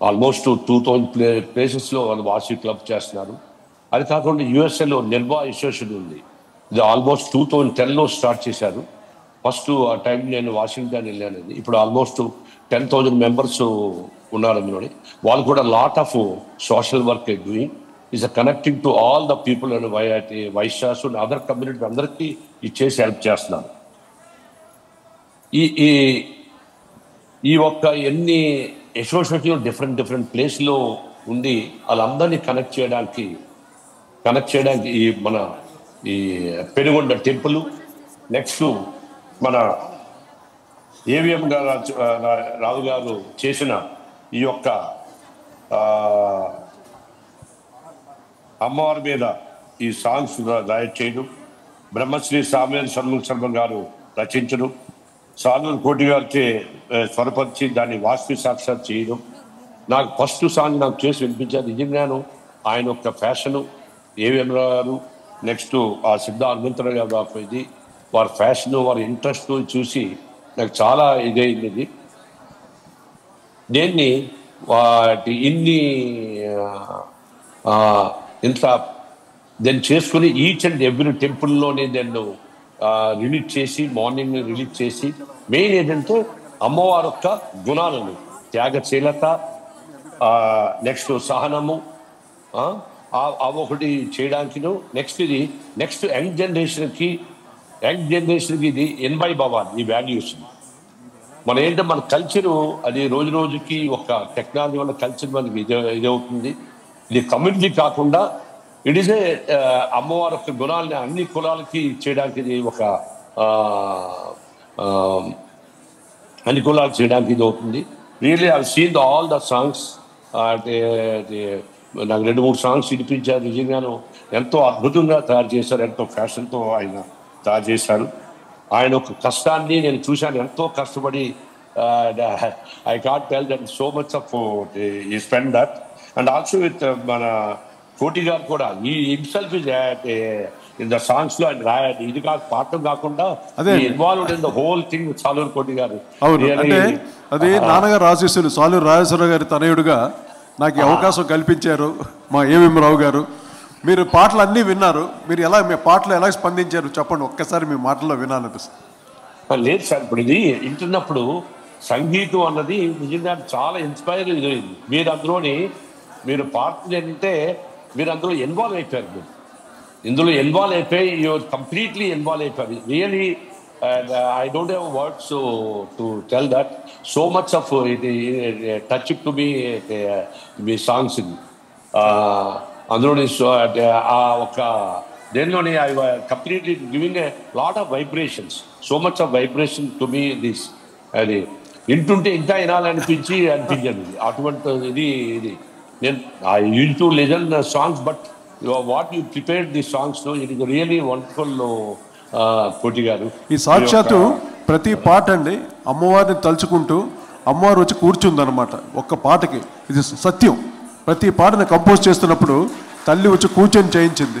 S6: ఆల్మోస్ట్ 2000 ప్లేసెస్లో వాళ్ళు వాసవి క్లబ్ చేస్తున్నారు. అది కాకుండా యుఎస్ఏలో నిర్వా అసోసియేషన్ ఉంది, ఇది ఆల్మోస్ట్ 2010లో స్టార్ట్ చేశారు. ఫస్ట్ ఆ టైం నేను వాషింగ్టన్ వెళ్ళాను. ఇప్పుడు ఆల్మోస్ట్ 10,000 members ఉన్నారు అందులోని. వాళ్ళు కూడా lot of social work doing, is connecting to all the people and Vaishyas and other community అందరికీ ఇచ్చేసి హెల్ప్ చేస్తున్నారు. ఈ ఒక్క ఎన్ని అసోసియేషన్ డిఫరెంట్ ప్లేస్లో ఉండి వాళ్ళందరినీ కనెక్ట్ చేయడానికి ఈ పెనుగొండ టెంపుల్, నెక్స్ట్ మన ఏవిఎం గారు రావు గారు చేసిన ఈ యొక్క అమ్మవారి మీద ఈ సాంగ్స్ డైరెక్ట్ చేయడం, బ్రహ్మశ్రీ సామ్యాన్ షణ్ముఖ శర్మ గారు రచించడం, సాలూరు కోటి గారికి స్వరపరిచి దాన్ని వాస్తు సాక్షాత్ చేయడం. నాకు ఫస్ట్ సాంగ్ నాకు చేసి వినిపించారు. నిజంగాను ఆయన యొక్క ఫ్యాషను, ఏవిఎం గారు, నెక్స్ట్ ఆ సిద్ధ హనుమంతరావు గారు, ఇది వారి ఫ్యాషను, వారి ఇంట్రెస్ట్ చూసి నాకు చాలా ఇదైంది. ఇది దీన్ని ఇన్ని ఇంత నేను చేసుకుని ఈచ్ అండ్ ఎవ్రీ టెంపుల్లోనే నేను రిలీజ్ చేసి, మార్నింగ్ రిలీజ్ చేసి, మెయిన్ ఏంటంటే అమ్మవారి యొక్క గుణాలను, త్యాగశీలత, నెక్స్ట్ సహనము, ఒకటి చేయడానికి. నెక్స్ట్ ఇది నెక్స్ట్ యంగ్ జనరేషన్కి ఇది ఇన్వైబ్ అవ్వాలి ఈ వాల్యూస్. మన ఏంటంటే మన కల్చరు అది రోజు రోజుకి ఒక టెక్నాలజీ వల్ల కల్చర్ మనకి ఇదవుతుంది. ఇది కమ్యూనిటీ కాకుండా ఇట్ ఈస్ ఏ అమ్మవారి యొక్క గుణాలని అన్ని కులాలకి చేయడానికి ఇది ఒక అన్ని కులాలు చేయడానికి ఇది అవుతుంది. Really I seen all the songs. నాకు 2-3 సాంగ్స్ వినిపించారు. నిజంగాను ఎంతో అద్భుతంగా తయారు చేశారు, ఎంతో ఫ్యాషన్తో ఆయన తయారు చేశారు. ఆయన ఒక కష్టాన్ని నేను చూశాను, ఎంతో కష్టపడి. I can't tell that so much of ఈ spend that. And also with మన కోటి గారు కూడా ఈ himself is in the songs లో ఆయన రాయాలి. ఇది కాదు పాఠం కాకుండా involved in the whole thing. Saluri Koti garu
S1: అంటే అది నాన్నగారు ఆశీస్సులు. సాలూరు రాజేశ్వరరావు గారి తనయుడుగా నాకు ఈ అవకాశం కల్పించారు మా ఏవిఎం రావు గారు. మీరు పాటలు అన్నీ విన్నారు, మీరు ఎలా మీ పాటలు ఎలా స్పందించారు చెప్పండి, ఒక్కసారి మీ మాటల్లో వినాలనిపిస్తుంది.
S6: లేదు సార్, ఇప్పుడు ఇది వింటున్నప్పుడు సంగీతం అన్నది నిజంగా చాలా ఇన్స్పైర్ ఇదైంది. మీరు అందులోని మీరు పాటలు ఏంటంటే మీరు అందులో ఇన్వాల్వ్ అయిపోయారు. మీరు ఇందులో ఇన్వాల్వ్ అయిపోయి యూఆర్ కంప్లీట్లీ ఇన్వాల్వ్ అయిపోయారు. Really I don't have words to tell that so much of ఇది టచ్ టు మీ సాంగ్స్. అందులోని ఆ ఒక దేనిలోని I completely giving a lot of vibrations, so much of vibration to me this. అది వింటుంటే ఇంకా వినాలనిపించింది అటువంటి ఇది. నేను I use to listen songs, but what you prepared the songs no it is really wonderful. Koti garu
S1: ఈ సాక్షాత్తు ప్రతి పాట అండి అమ్మవారిని తలుచుకుంటూ అమ్మవారు వచ్చి కూర్చుందనమాట ఒక్క పాటకి. ఇది సత్యం. ప్రతి పాటని కంపోజ్ చేస్తున్నప్పుడు తల్లి వచ్చి కూర్చొని చేయించింది.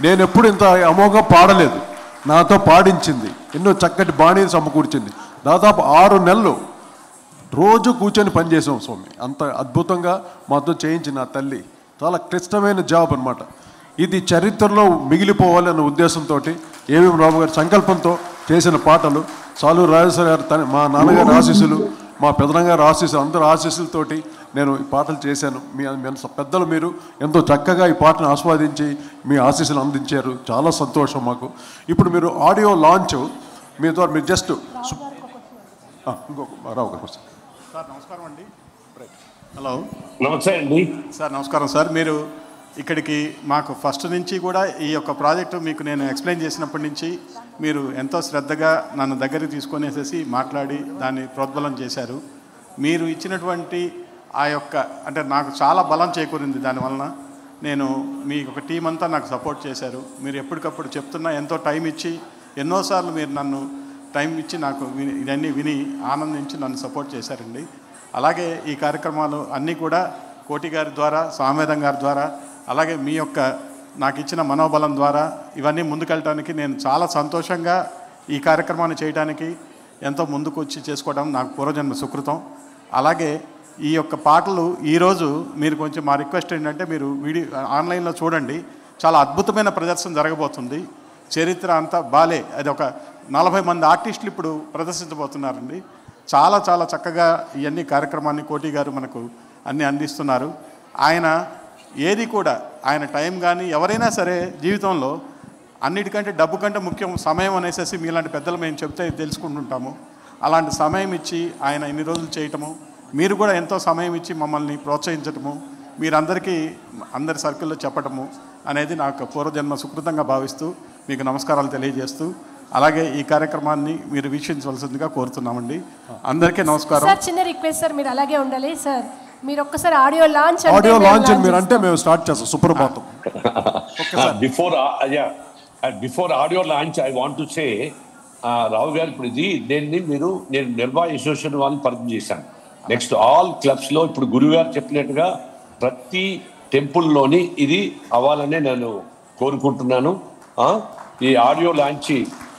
S1: నేను ఎప్పుడు ఇంత అమోఘంగా పాడలేదు, నాతో పాడించింది, ఎన్నో చక్కటి బాణీని సమకూర్చింది. దాదాపు 6 నెలలు రోజు కూర్చొని పనిచేసాం స్వామి. అంత అద్భుతంగా మాతో చేయించిన ఆ తల్లి చాలా క్లిష్టమైన జాబ్ అనమాట. ఇది చరిత్రలో మిగిలిపోవాలి అన్న ఉద్దేశంతో ఏవిఎం రావు గారి సంకల్పంతో చేసిన పాటలు. సాలూరు రాజేశ్వర గారు మా నాన్నగారి ఆశీస్సులు, మా పెదనాన్నగారి ఆశీస్సులు, అందరి ఆశీస్సులతోటి నేను ఈ పాటలు చేశాను. మీ పెద్దలు మీరు ఎంతో చక్కగా ఈ పాటను ఆస్వాదించి మీ ఆశీస్సులు అందించారు. చాలా సంతోషం మాకు. ఇప్పుడు మీరు ఆడియో లాంచ్ మీ ద్వారా మీరు జస్ట్ రావు గారు
S2: సార్ నమస్కారం అండి. హలో,
S6: నమస్తే అండి
S2: సార్. నమస్కారం సార్. మీరు ఇక్కడికి మాకు ఫస్ట్ నుంచి కూడా ఈ యొక్క ప్రాజెక్టు మీకు నేను ఎక్స్ప్లెయిన్ చేసినప్పటి నుంచి మీరు ఎంతో శ్రద్ధగా నన్ను దగ్గరికి తీసుకొనేసేసి మాట్లాడి దాన్ని ప్రోద్బలం చేశారు. మీరు ఇచ్చినటువంటి ఆ యొక్క అంటే నాకు చాలా బలం చేకూరింది. దానివలన నేను మీ ఒక టీం అంతా నాకు సపోర్ట్ చేశారు. మీరు ఎప్పటికప్పుడు చెప్తున్నా ఎంతో టైం ఇచ్చి ఎన్నోసార్లు మీరు నన్ను టైం ఇచ్చి నాకు ఇవన్నీ విని ఆనందించి నన్ను సపోర్ట్ చేశారండి. అలాగే ఈ కార్యక్రమాలు అన్నీ కూడా కోటి గారి ద్వారా, సామవేదం గారి ద్వారా, అలాగే మీ యొక్క నాకు ఇచ్చిన మనోబలం ద్వారా ఇవన్నీ ముందుకెళ్ళటానికి నేను చాలా సంతోషంగా ఈ కార్యక్రమాన్ని చేయడానికి ఎంతో ముందుకు వచ్చి చేసుకోవడం నాకు పూర్వజన్మ సుకృతం. అలాగే ఈ యొక్క పాటలు ఈరోజు మీరు కొంచెం మా రిక్వెస్ట్ ఏంటంటే మీరు వీడియో ఆన్లైన్లో చూడండి. చాలా అద్భుతమైన ప్రదర్శన జరగబోతుంది. చరిత్ర అంతా బాలే, అది ఒక 40 మంది ఆర్టిస్టులు ఇప్పుడు ప్రదర్శించబోతున్నారండి. చాలా చాలా చక్కగా ఇవన్నీ కార్యక్రమాన్ని కోటి గారు మనకు అన్నీ అందిస్తున్నారు. ఆయన ఏది కూడా ఆయన టైం కానీ ఎవరైనా సరే జీవితంలో అన్నిటికంటే డబ్బు కంటే ముఖ్యం సమయం అనేసి మీలాంటి పెద్దలు మేము చెప్తే తెలుసుకుంటుంటాము. అలాంటి సమయం ఇచ్చి ఆయన ఇన్ని రోజులు చేయటము, మీరు కూడా ఎంతో సమయం ఇచ్చి మమ్మల్ని ప్రోత్సహించటము, మీరందరికీ అందరి సర్కిల్లో చెప్పటము అనేది నాకు పూర్వజన్మ సుకృతంగా భావిస్తూ మీకు నమస్కారాలు తెలియజేస్తూ అలాగే ఈ కార్యక్రమాన్ని మీరు వీక్షించవలసిందిగా కోరుతున్నామండి. అందరికీ నమస్కారం.
S7: సార్ చిన్న రిక్వెస్ట్ సార్, మీరు అలాగే ఉండాలి సార్. మీరు ఒక్కసారి ఆడియో లాంచ్
S1: అని మీరు అంటే మేము స్టార్ట్ చేస్తాం. సుప్రభాతం.
S6: Before audio launch I want to say, Rao garu, ఇప్పుడు ఇది నేను నిర్భయ అసోసియేషన్ వాళ్ళని పరిచయం చేశాను. నెక్స్ట్ ఆల్ క్లబ్స్ లో ఇప్పుడు గురువు గారు చెప్పినట్టుగా ప్రతి టెంపుల్లోని ఇది అవ్వాలని నేను కోరుకుంటున్నాను. ఈ ఆడియో లాంచ్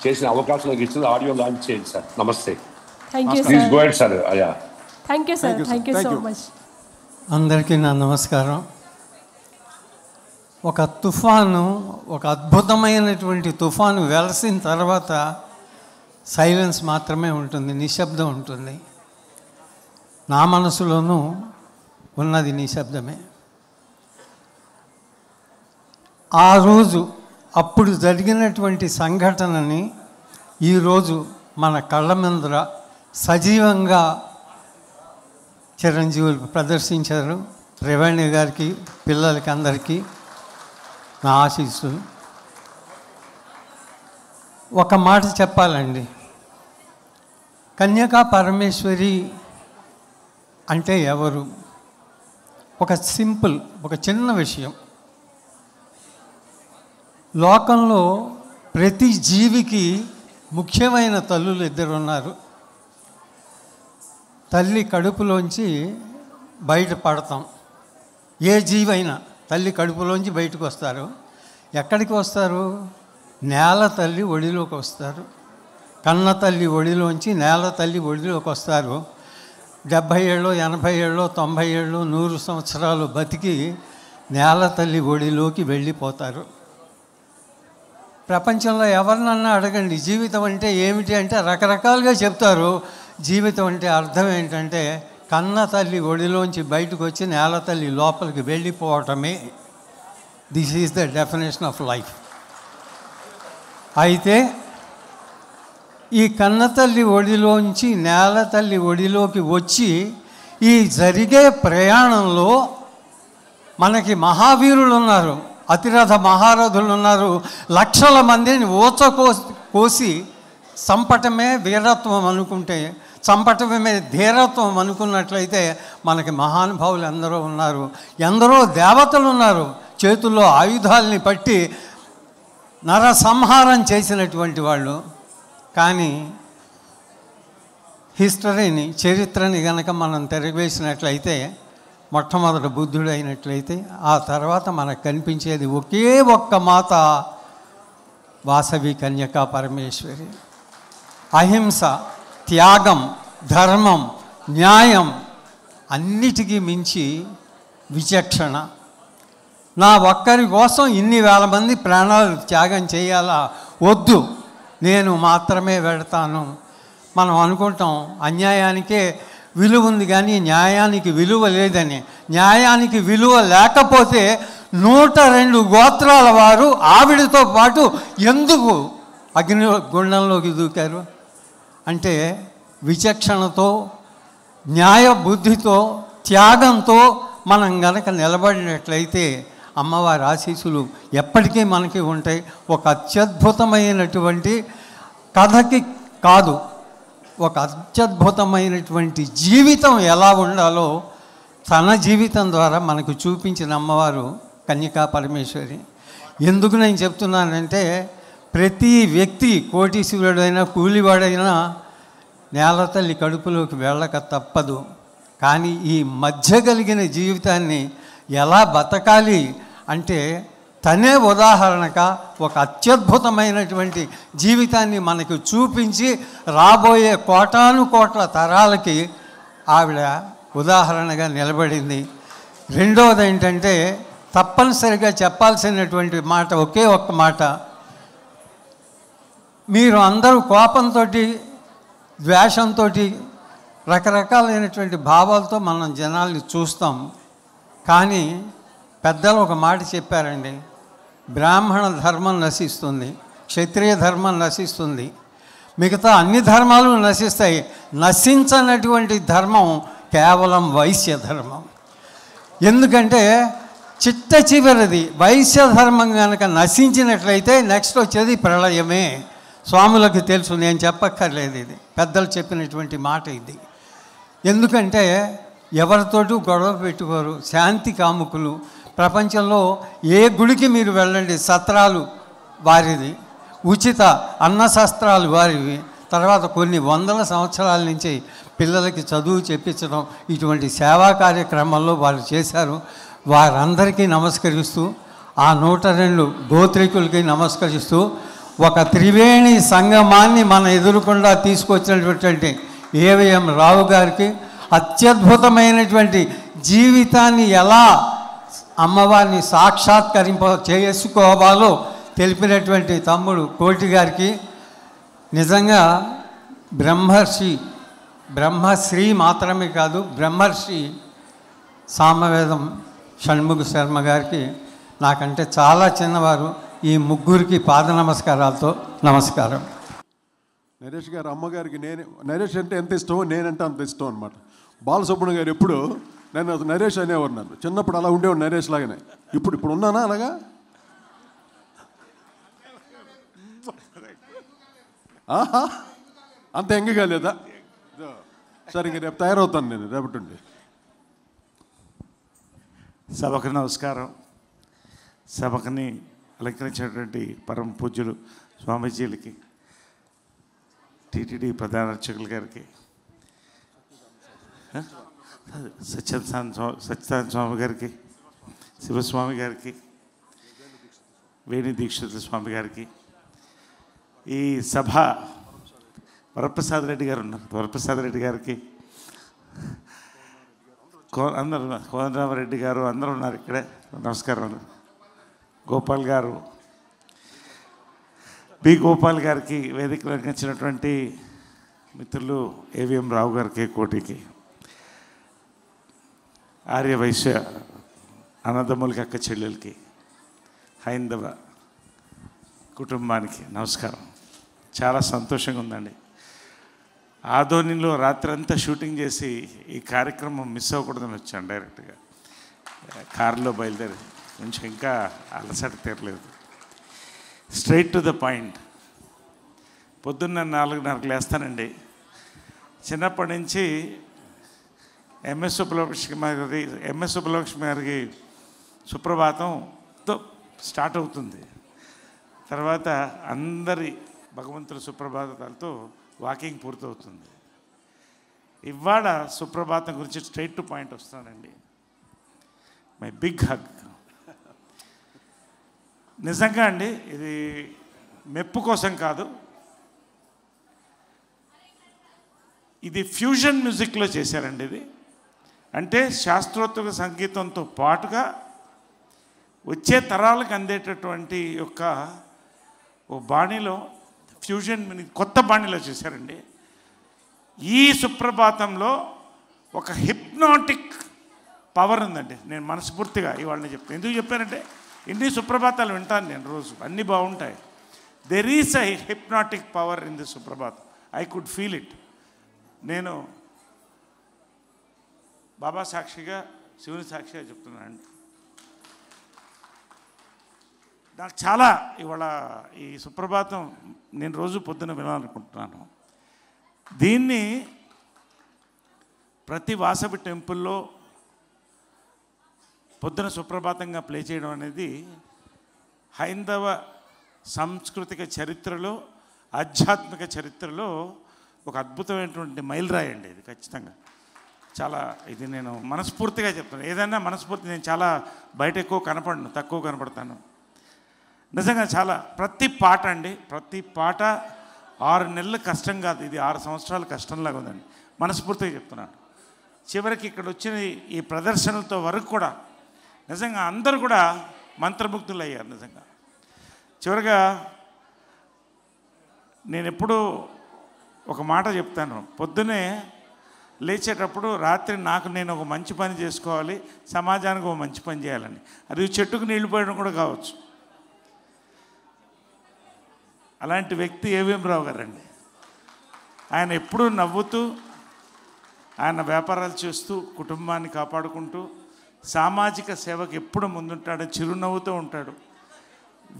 S6: చేసిన అవకాశం నాకు ఇచ్చింది. ఆడియో లాంచ్ చేయండి సార్. నమస్తే. Please go head sir.
S7: Thank you sir. Thank you so much.
S8: అందరికీ నా నమస్కారం. ఒక తుఫాను, ఒక అద్భుతమైనటువంటి తుఫాను వెలసిన తర్వాత సైలెన్స్ మాత్రమే ఉంటుంది, నిశ్శబ్దం ఉంటుంది. నా మనసులోనూ ఉన్నది నిశ్శబ్దమే. ఆ రోజు అప్పుడు జరిగినటువంటి సంఘటనని ఈరోజు మన కళ్ళ ముందర సజీవంగా చిరంజీవులు ప్రదర్శించారు. రేవణ్య గారికి, పిల్లలకి అందరికీ నా ఆశీస్సులు. ఒక మాట చెప్పాలండి, కన్యకా పరమేశ్వరి అంటే ఎవరు? ఒక సింపుల్, ఒక చిన్న విషయం. లోకంలో ప్రతి జీవికి ముఖ్యమైన తల్లులు ఇద్దరు ఉన్నారు. తల్లి కడుపులోంచి బయటపడతాం. ఏ జీవైనా తల్లి కడుపులోంచి బయటకు వస్తారు. ఎక్కడికి వస్తారు? నేల తల్లి ఒడిలోకి వస్తారు. కన్న తల్లి ఒడిలోంచి నేల తల్లి ఒడిలోకి వస్తారు. 70 ఏళ్ళు, 80 ఏళ్ళు, 90 ఏళ్ళు, 100 సంవత్సరాలు బతికి నేల తల్లి ఒడిలోకి వెళ్ళిపోతారు. ప్రపంచంలో ఎవరినన్నా అడగండి జీవితం అంటే ఏమిటి అంటే రకరకాలుగా చెప్తారు. జీవితం అంటే అర్థం ఏంటంటే కన్న తల్లి ఒడిలోంచి బయటకు వచ్చి నేల తల్లి లోపలికి వెళ్ళిపోవటమే. This is the definition of life. అయితే ఈ కన్నతల్లి ఒడిలోంచి నేల తల్లి ఒడిలోకి వచ్చి ఈ జరిగే ప్రయాణంలో మనకి మహావీరులు ఉన్నారు, అతిరథ మహారథులు ఉన్నారు. లక్షల మందిని కోసి చంపటమే వీరత్వం అనుకుంటే, చంపటమే ధీరత్వం అనుకున్నట్లయితే మనకి మహానుభావులు ఎందరో ఉన్నారు. ఎందరో దేవతలు ఉన్నారు చేతుల్లో ఆయుధాలని పట్టి నరసంహారం చేసినటువంటి వాళ్ళు. కానీ హిస్టరీని, చరిత్రని కనుక మనం తిరగవేసినట్లయితే, మొట్టమొదటి బుద్ధుడు అయినట్లయితే, ఆ తర్వాత మనకు కనిపించేది ఒకే ఒక్క మాత, వాసవి కన్యకా పరమేశ్వరి. అహింస, త్యాగం, ధర్మం, న్యాయం, అన్నిటికీ మించి విచక్షణ. నా ఒక్కరి కోసం ఇన్ని వేల మంది ప్రాణాలు త్యాగం చేయాలా? వద్దు, నేను మాత్రమే వెడతాను. మనం అనుకుంటాం అన్యాయానికే విలువ ఉంది కానీ న్యాయానికి విలువ లేదని. న్యాయానికి విలువ లేకపోతే 102 గోత్రాల వారు ఆవిడతో పాటు ఎందుకు గుండంలోకి దూకారు? అంటే విచక్షణతో, న్యాయ బుద్ధితో, త్యాగంతో మనం గనక నిలబడినట్లయితే అమ్మవారి ఆశీస్సులు ఎప్పటికీ మనకి ఉంటాయి. ఒక అత్యద్భుతమైనటువంటి కథకి కాదు, ఒక అత్యద్భుతమైనటువంటి జీవితం ఎలా ఉండాలో తన జీవితం ద్వారా మనకు చూపించిన అమ్మవారు కన్యకా పరమేశ్వరి. ఎందుకు నేను చెప్తున్నానంటే, ప్రతి వ్యక్తి కోటీశ్వరుడైనా కూలివాడైనా నేల తల్లి కడుపులోకి వెళ్ళక తప్పదు. కానీ ఈ మధ్య కలిగిన జీవితాన్ని ఎలా బతకాలి అంటే తనే ఉదాహరణగా ఒక అత్యద్భుతమైనటువంటి జీవితాన్ని మనకు చూపించి రాబోయే కోటాను కోట్ల తరాలకి ఆవిడ ఉదాహరణగా నిలబడింది. రెండవది ఏంటంటే, తప్పనిసరిగా చెప్పాల్సినటువంటి మాట ఒకే ఒక్క మాట. మీరు అందరూ కోపంతో, ద్వేషంతో, రకరకాలైనటువంటి భావాలతో మనం జనాల్ని చూస్తాం. కానీ పెద్దలు ఒక మాట చెప్పారండి, బ్రాహ్మణ ధర్మం నశిస్తుంది, క్షత్రియ ధర్మం నశిస్తుంది, మిగతా అన్ని ధర్మాలు నశిస్తాయి. నశించనటువంటి ధర్మం కేవలం వైశ్య ధర్మం. ఎందుకంటే చిట్ట చివరిది వైశ్య ధర్మం కనుక నశించినట్లయితే నెక్స్ట్ వచ్చేది ప్రళయమే. స్వాములకు తెలుసు, నేను చెప్పక్కర్లేదు, ఇది పెద్దలు చెప్పినటువంటి మాట ఇది. ఎందుకంటే ఎవరితోటి గొడవ పెట్టుకోరు, శాంతి కాముకులు. ప్రపంచంలో ఏ గుడికి మీరు వెళ్ళండి, సత్రాలు వారిది, ఉచిత అన్న శస్త్రాలు వారివి. తర్వాత కొన్ని వందల సంవత్సరాల నుంచి పిల్లలకి చదువు చెప్పించడం, ఇటువంటి సేవా కార్యక్రమాల్లో వారు చేశారు. వారందరికీ నమస్కరిస్తూ, ఆ 102 గోత్రికులకి నమస్కరిస్తూ, ఒక త్రివేణి సంగమాన్ని మన ఎదురుకుండా తీసుకొచ్చినటువంటి ఏవిఎం రావు గారికి, అత్యద్భుతమైనటువంటి జీవితాన్ని ఎలా అమ్మవారిని చేసుకోవాలో తెలిపినటువంటి తమ్ముడు కోటి గారికి, నిజంగా బ్రహ్మశ్రీ మాత్రమే కాదు, బ్రహ్మర్షి సామవేదం షణ్ముఖ శర్మ గారికి, నాకంటే చాలా చిన్నవారు, ఈ ముగ్గురికి పాద నమస్కారాలతో నమస్కారం.
S1: నరేష్ గారు అమ్మగారికి నరేష్ అంటే ఎంత ఇష్టమో నేనంటే అంత ఇష్టం అనమాట. బాలసుబ్రహ్మణ్యం గారు ఎప్పుడు నేను నరేష్ అనేవారు, నన్ను చిన్నప్పుడు అలా ఉండేవాడు నరేష్ లాగానే. ఇప్పుడు ఉన్నానా అలాగా? ఆహా, అంత ఎంగగా లేదా? సరే, ఇంక రేపు తయారవుతాను నేను రేపటి.
S9: సభకు నమస్కారం. సభకుని అలంకరించినటువంటి పరమ పూజ్యులు స్వామీజీలకి, టీటీడీ ప్రధాన అర్చకుల గారికి, సత్యనారాయణ స్వామి గారికి, శివస్వామి గారికి, వేణి దీక్షిత స్వామి గారికి, ఈ సభ వరప్రసాద్ రెడ్డి గారు ఉన్నారు, వరప్రసాద్ రెడ్డి గారికి, అందరూ కోదండరామరెడ్డి గారు అందరూ ఉన్నారు ఇక్కడే, నమస్కారం. గోపాల్ గారు, బి గోపాల్ గారికి, వేదికలో వచ్చినటువంటి మిత్రులు ఏవిఎం రావు గారికి, కోటికి, ఆర్యవైశ్య అన్నదమ్ములకి, అక్క చెల్లెలకి, హైందవ కుటుంబానికి నమస్కారం. చాలా సంతోషంగా ఉందండి. ఆదోనిలో రాత్రంతా షూటింగ్ చేసి ఈ కార్యక్రమం మిస్ అవ్వకూడదని వచ్చాను డైరెక్ట్గా. కారులో బయలుదేరి కొంచెం ఇంకా అలసట తీరలేదు. Straight to the point. పొద్దున్న 4:30కి లేస్తానండి. చిన్నప్పటి నుంచి ఎంఎస్ సుబ్బలక్ష్మి గారికి సుప్రభాతంతో స్టార్ట్ అవుతుంది. తర్వాత అందరి భగవంతుల సుప్రభాతాలతో వాకింగ్ పూర్తవుతుంది. ఇవాళ సుప్రభాతం గురించి స్ట్రైట్ టు పాయింట్ వస్తానండి. My big hug. నిజంగా అండి, ఇది మెప్పు కోసం కాదు, ఇది ఫ్యూజన్ మ్యూజిక్లో చేశారండి. ఇది అంటే శాస్త్రోక్త సంగీతంతో పాటుగా వచ్చే తరాలకు అందేటటువంటి యొక్క ఓ బాణీలో ఫ్యూజన్ కొత్త బాణీలో చేశారండి. ఈ సుప్రభాతంలో ఒక హిప్నాటిక్ పవర్ ఉందండి. నేను మనస్ఫూర్తిగా ఇవాళ చెప్తాను. ఎందుకు చెప్పానంటే, ఇన్ని సుప్రభాతాలు వింటాను నేను రోజు, అన్నీ బాగుంటాయి. There is a hypnotic power in the Suprabhatam. I could feel it. నేను బాబా సాక్షిగా, శివుని సాక్షిగా చెప్తున్నాను. నాకు చాలా ఇవాళ ఈ సుప్రభాతం నేను రోజు పొద్దున వినాలనుకుంటున్నాను. దీన్ని ప్రతి వాసవి టెంపుల్లో పొద్దున సుప్రభాతంగా ప్లే చేయడం అనేది హైందవ సాంస్కృతిక చరిత్రలో, ఆధ్యాత్మిక చరిత్రలో ఒక అద్భుతమైనటువంటి మైలురాయి అండి ఇది. ఖచ్చితంగా చాలా ఇది నేను మనస్ఫూర్తిగా చెప్తాను. ఏదైనా మనస్ఫూర్తి, నేను చాలా బయట ఎక్కువ కనపడను, తక్కువ కనపడతాను. నిజంగా చాలా ప్రతి పాట అండి, ప్రతి పాట 6 నెలలు కష్టం కాదు, ఇది 6 సంవత్సరాలు కష్టంలాగా ఉందండి. మనస్ఫూర్తిగా చెప్తున్నాను. చివరికి ఇక్కడ వచ్చిన ఈ ప్రదర్శనలతో వరకు కూడా నిజంగా అందరూ కూడా మంత్రముగ్ధులు అయ్యారు. నిజంగా చివరిగా నేను ఎప్పుడూ ఒక మాట చెప్తాను. పొద్దునే లేచేటప్పుడు రాత్రి నేను ఒక మంచి పని చేసుకోవాలి, సమాజానికి ఒక మంచి పని చేయాలని. అది చెట్టుకు నీళ్లు పోయడం కూడా కావచ్చు. అలాంటి వ్యక్తి ఏవిఎం రావు గారండి. ఆయన ఎప్పుడూ నవ్వుతూ, ఆయన వ్యాపారాలు చేస్తూ, కుటుంబాన్ని కాపాడుకుంటూ, సామాజిక సేవకు ఎప్పుడు ముందుంటాడు, చిరునవ్వుతూ ఉంటాడు.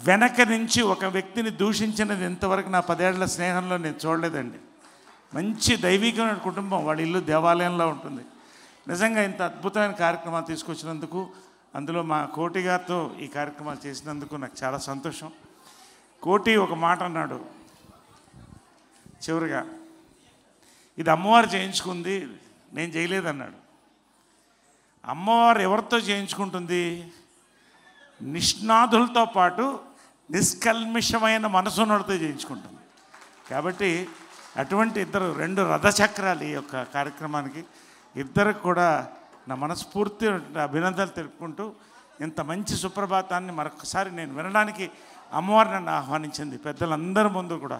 S9: వెనక నుంచి ఒక వ్యక్తిని దూషించినది ఇంతవరకు నా 10 ఏళ్ల స్నేహంలో నేను చూడలేదండి. మంచి దైవికమైన కుటుంబం, వాళ్ళ ఇల్లు దేవాలయంలో ఉంటుంది. నిజంగా ఇంత అద్భుతమైన కార్యక్రమాలు తీసుకొచ్చినందుకు, అందులో మా కోటి గారితో ఈ కార్యక్రమాలు చేసినందుకు నాకు చాలా సంతోషం. కోటి ఒక మాట అన్నాడు చివరిగా, ఇది అమ్మవారు చేయించుకుంది, నేను చేయలేదన్నాడు. అమ్మవారు ఎవరితో చేయించుకుంటుంది? నిష్ణాదులతో పాటు నిష్కల్మిషమైన మనసున్నడితో చేయించుకుంటుంది. కాబట్టి అటువంటి ఇద్దరు 2 రథచక్రాలు ఈ యొక్క కార్యక్రమానికి. ఇద్దరికి కూడా నా మనస్ఫూర్తి అభినందనలు తెలుపుకుంటూ, ఇంత మంచి సుప్రభాతాన్ని మరొకసారి నేను వినడానికి అమ్మవారు నన్ను ఆహ్వానించింది, పెద్దలందరి ముందు కూడా,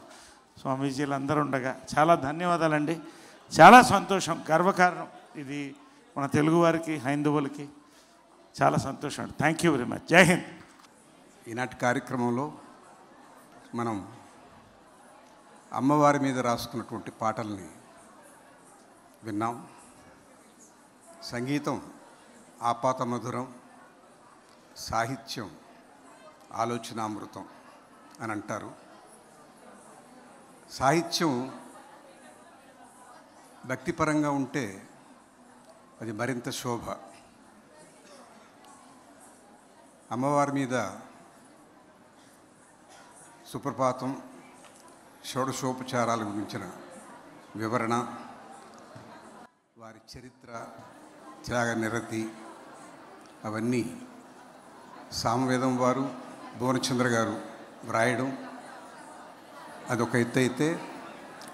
S9: స్వామీజీలు అందరూ ఉండగా. చాలా ధన్యవాదాలండి. చాలా సంతోషం, గర్వకారణం ఇది మన తెలుగు వారికి, హైందవులకి. చాలా సంతోషం అండి. Thank you very much. జై హింద్.
S10: ఈనాటి కార్యక్రమంలో మనం అమ్మవారి మీద రాసుకున్నటువంటి పాటల్ని విన్నాం. సంగీతం ఆపాత మధురం, సాహిత్యం ఆలోచనామృతం అని అంటారు. సాహిత్యం భక్తిపరంగా ఉంటే అది మరింత శోభ. అమ్మవారి మీద సుప్రభాతం, షోడశోపచారాల గురించిన వివరణ, వారి చరిత్ర, త్యాగ నిరతి, అవన్నీ సామవేదం వారు, భువనచంద్ర గారు వ్రాయడం అదొక ఎత్తు అయితే,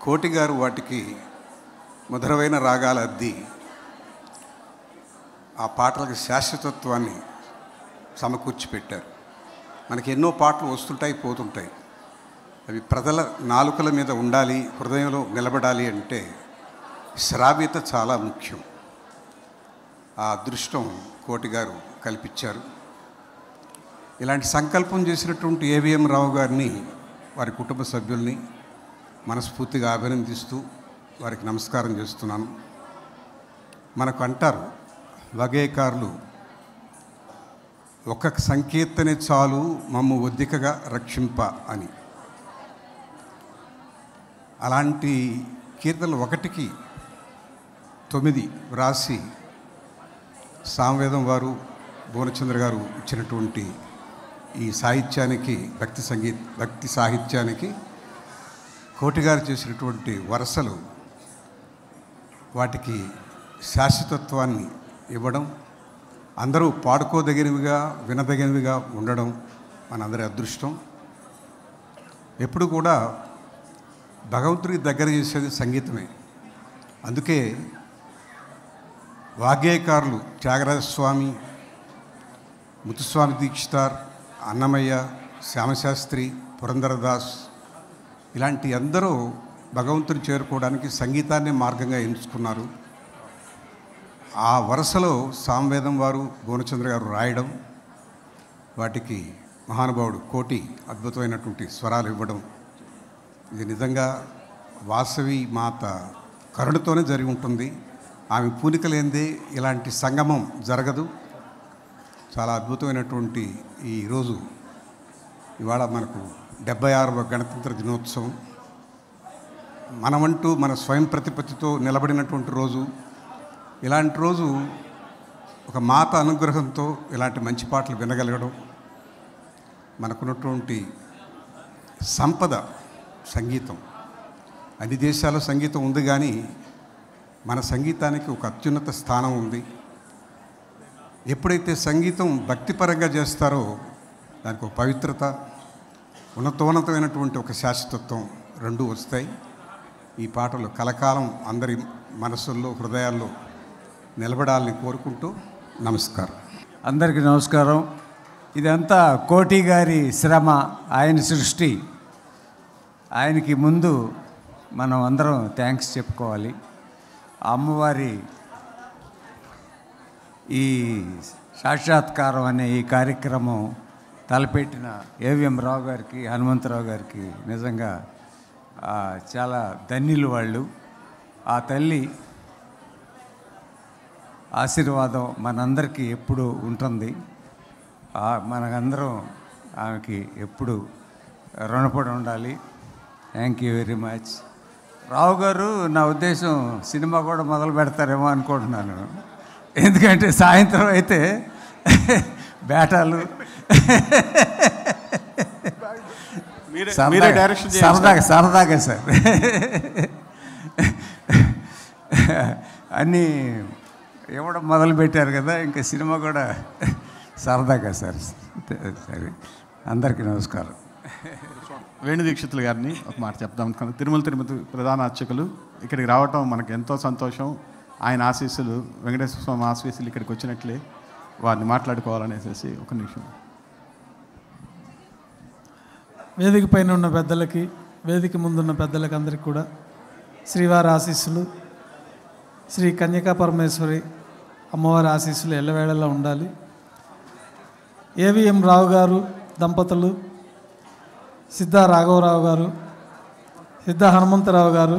S10: కోటి గారు వాటికి మధురమైన రాగాలు అద్ది ఆ పాటలకు శాశ్వతత్వాన్ని సమకూర్చి పెట్టారు. మనకి ఎన్నో పాటలు వస్తుంటాయి, పోతుంటాయి. అవి ప్రజల నాలుకల మీద ఉండాలి, హృదయంలో నిలబడాలి అంటే శ్రావ్యత చాలా ముఖ్యం. ఆ అదృష్టం కోటి గారు కల్పించారు. ఇలాంటి సంకల్పం చేసినటువంటి ఏవిఎం రావు గారిని, వారి కుటుంబ సభ్యుల్ని మనస్ఫూర్తిగా అభినందిస్తూ వారికి నమస్కారం చేస్తున్నాను. మనకు అంటారు వగేకారులు, ఒక సంకీర్తనే చాలు మమ్ము ఒద్దికగా రక్షింప అని. అలాంటి కీర్తనలు 1కి 9 వ్రాసి సామవేదం వారు, భువనచంద్ర గారు ఇచ్చినటువంటి ఈ సాహిత్యానికి, భక్తి సాహిత్యానికి కోటి గారు చేసినటువంటి వరసలు, వాటికి శాశ్వతత్వాన్ని ఇవ్వడం, అందరూ పాడుకోదగినవిగా, వినదగినవిగా ఉండడం మనందరి అదృష్టం. ఎప్పుడు కూడా భగవంతుడికి దగ్గర చేసేది సంగీతమే. అందుకే వాగ్గేయకారులు త్యాగరాజస్వామి, ముత్తుస్వామి దీక్షితార్, అన్నమయ్య, శ్యామశాస్త్రి, పురంధరదాస్ ఇలాంటి అందరూ భగవంతుని చేరుకోవడానికి సంగీతాన్ని మార్గంగా ఎంచుకున్నారు. ఆ వరుసలో సామవేదం వారు, భువనచంద్ర గారు రాయడం, వాటికి మహానుభావుడు కోటి అద్భుతమైనటువంటి స్వరాలు ఇవ్వడం, ఇది నిజంగా వాసవి మాత కరుణతోనే జరిగి ఉంటుంది. ఆమె పూనిక లేనిదే ఇలాంటి సంగమం జరగదు. చాలా అద్భుతమైనటువంటి ఈరోజు, ఇవాళ మనకు 76వ గణతంత్ర దినోత్సవం. మనమంటూ మన స్వయం ప్రతిపత్తితో నిలబడినటువంటి రోజు. ఇలాంటి రోజు ఒక మాత అనుగ్రహంతో ఇలాంటి మంచి పాటలు వినగలగడం, మనకున్నటువంటి సంపద సంగీతం. అన్ని దేశాల్లో సంగీతం ఉంది, కానీ మన సంగీతానికి ఒక అత్యున్నత స్థానం ఉంది. ఎప్పుడైతే సంగీతం భక్తిపరంగా చేస్తారో దానికి ఒక పవిత్రత, ఉన్నతోన్నతమైనటువంటి ఒక శాశ్వతత్వం రెండూ వస్తాయి. ఈ పాటలు కలకాలం అందరి మనసుల్లో, హృదయాల్లో నిలబడాలని కోరుకుంటూ నమస్కారం.
S11: అందరికీ నమస్కారం. ఇదంతా కోటి గారి శ్రమ, ఆయన సృష్టి. ఆయనకి ముందు మనం అందరం థ్యాంక్స్ చెప్పుకోవాలి. అమ్మవారి ఈ సాక్షాత్కారం అనే ఈ కార్యక్రమం తలపెట్టిన ఏవిఎం రావు గారికి, హనుమంతరావు గారికి నిజంగా చాలా ధన్యులు వాళ్ళు. ఆ తల్లి ఆశీర్వాదం మనందరికీ ఎప్పుడు ఉంటుంది. మనకందరం ఆమెకి ఎప్పుడు రుణపడి ఉండాలి. Thank you very much. Rao garu నా ఉద్దేశం సినిమా కూడా మొదలు పెడతారేమో అనుకుంటున్నాను. ఎందుకంటే సాయంత్రం అయితే బేటాలు సరదాగా సార్ అన్నీ ఇవ్వడం మొదలుపెట్టారు కదా, ఇంకా సినిమా కూడా సరదాగా సార్. సరే, అందరికీ నమస్కారం.
S2: వేణు దీక్షితులు గారిని ఒక మాట చెప్దాం. తిరుమతి ప్రధాన అర్చకులు ఇక్కడికి రావటం మనకు ఎంతో సంతోషం. ఆయన ఆశీస్సులు, వెంకటేశ్వర స్వామి ఆశీస్సులు ఇక్కడికి వచ్చినట్లే వారిని మాట్లాడుకోవాలనేసి ఒక నిమిషం.
S12: వేదిక పైన ఉన్న పెద్దలకి, వేదిక ముందున్న పెద్దలకి అందరికీ కూడా శ్రీవారి ఆశీస్సులు, శ్రీ కన్యకా పరమేశ్వరి అమ్మవారి ఆశీస్సులు ఎల్లవేళలా ఉండాలి. ఏవిఎం రావు గారు దంపతులు, సిద్ధా రాఘవరావు గారు, సిద్ధా హనుమంతరావు గారు,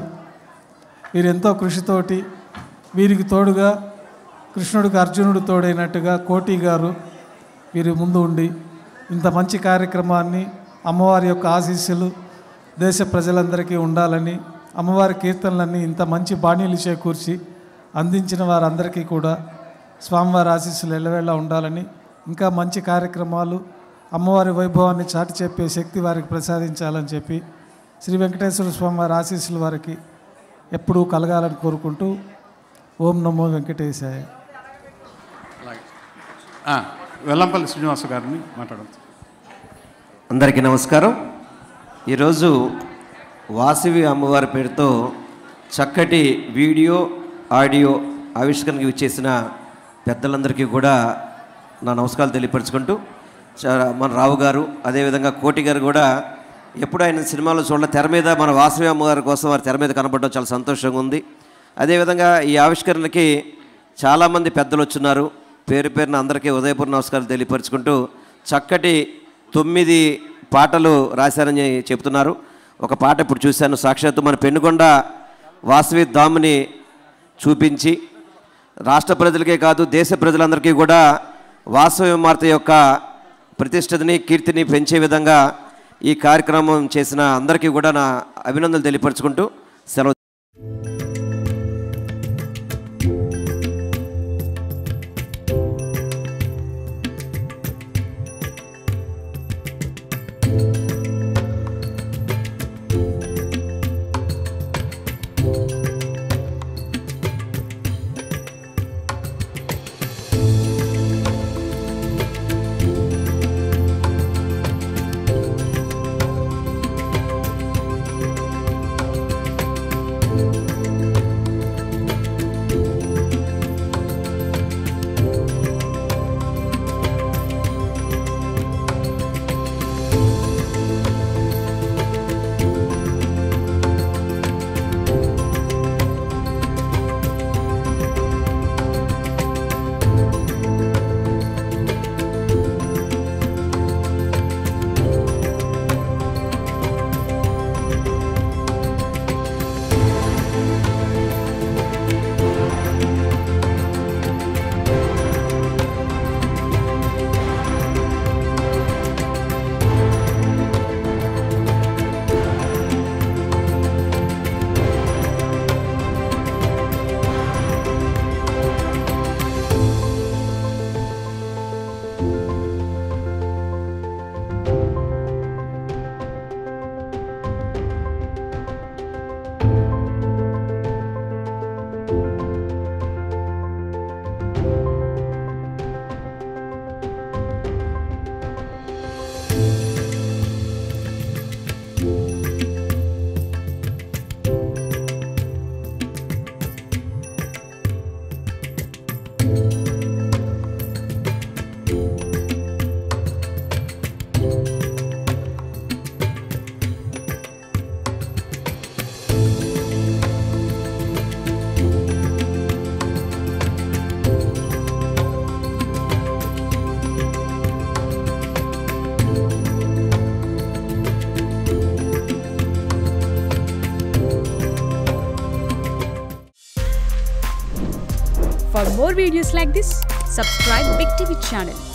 S12: వీరెంతో కృషితోటి, వీరికి తోడుగా కృష్ణుడికి అర్జునుడు తోడైనట్టుగా కోటి గారు వీరి ముందు ఉండి ఇంత మంచి కార్యక్రమాన్ని అమ్మవారి యొక్క ఆశీస్సులు దేశ ప్రజలందరికీ ఉండాలని, అమ్మవారి కీర్తనలన్నీ ఇంత మంచి బాణీలు చేకూర్చి అందించిన వారందరికీ కూడా స్వామివారి ఆశీస్సులు ఎల్లవేళ ఉండాలని, ఇంకా మంచి కార్యక్రమాలు అమ్మవారి వైభవాన్ని చాటి చెప్పే శక్తి వారికి ప్రసాదించాలని చెప్పి శ్రీ వెంకటేశ్వర స్వామి వారి ఆశీస్సులు వారికి ఎప్పుడూ కలగాలని కోరుకుంటూ ఓం నమో వెంకటేశాయ.
S2: వెల్లంపల్లి శ్రీనివాస గారిని మాట్లాడవచ్చు.
S13: అందరికీ నమస్కారం. ఈరోజు వాసవి అమ్మవారి పేరుతో చక్కటి వీడియో ఆడియో ఆవిష్కరణకు ఇచ్చేసిన పెద్దలందరికీ కూడా నా నమస్కారాలు తెలియపరుచుకుంటూ, మన రావు గారు అదేవిధంగా కోటి గారు కూడా ఎప్పుడు ఆయన సినిమాలో చూడాలి, తెర మీద మన వాసవి అమ్మగారి కోసం వారి తెర మీద కనబడడం చాలా సంతోషంగా ఉంది. అదేవిధంగా ఈ ఆవిష్కరణకి చాలామంది పెద్దలు వచ్చున్నారు. పేరు పేరున అందరికీ ఉదయపూర్వ నమస్కారాలు తెలియపరుచుకుంటూ, చక్కటి 9 పాటలు రాశారని చెప్తున్నారు. ఒక పాట ఇప్పుడు చూశాను, సాక్షాత్తు మన పెనుగొండ వాసవి ధాముని చూపించి రాష్ట్ర ప్రజలకే కాదు దేశ ప్రజలందరికీ కూడా వాసవి మాత యొక్క ప్రతిష్టని కీర్తిని పెంచే విధంగా ఈ కార్యక్రమం చేసిన అందరికీ కూడా నా అభినందనలు తెలియపరుచుకుంటూ సెలవు.
S14: For more videos like this, subscribe Big TV channel.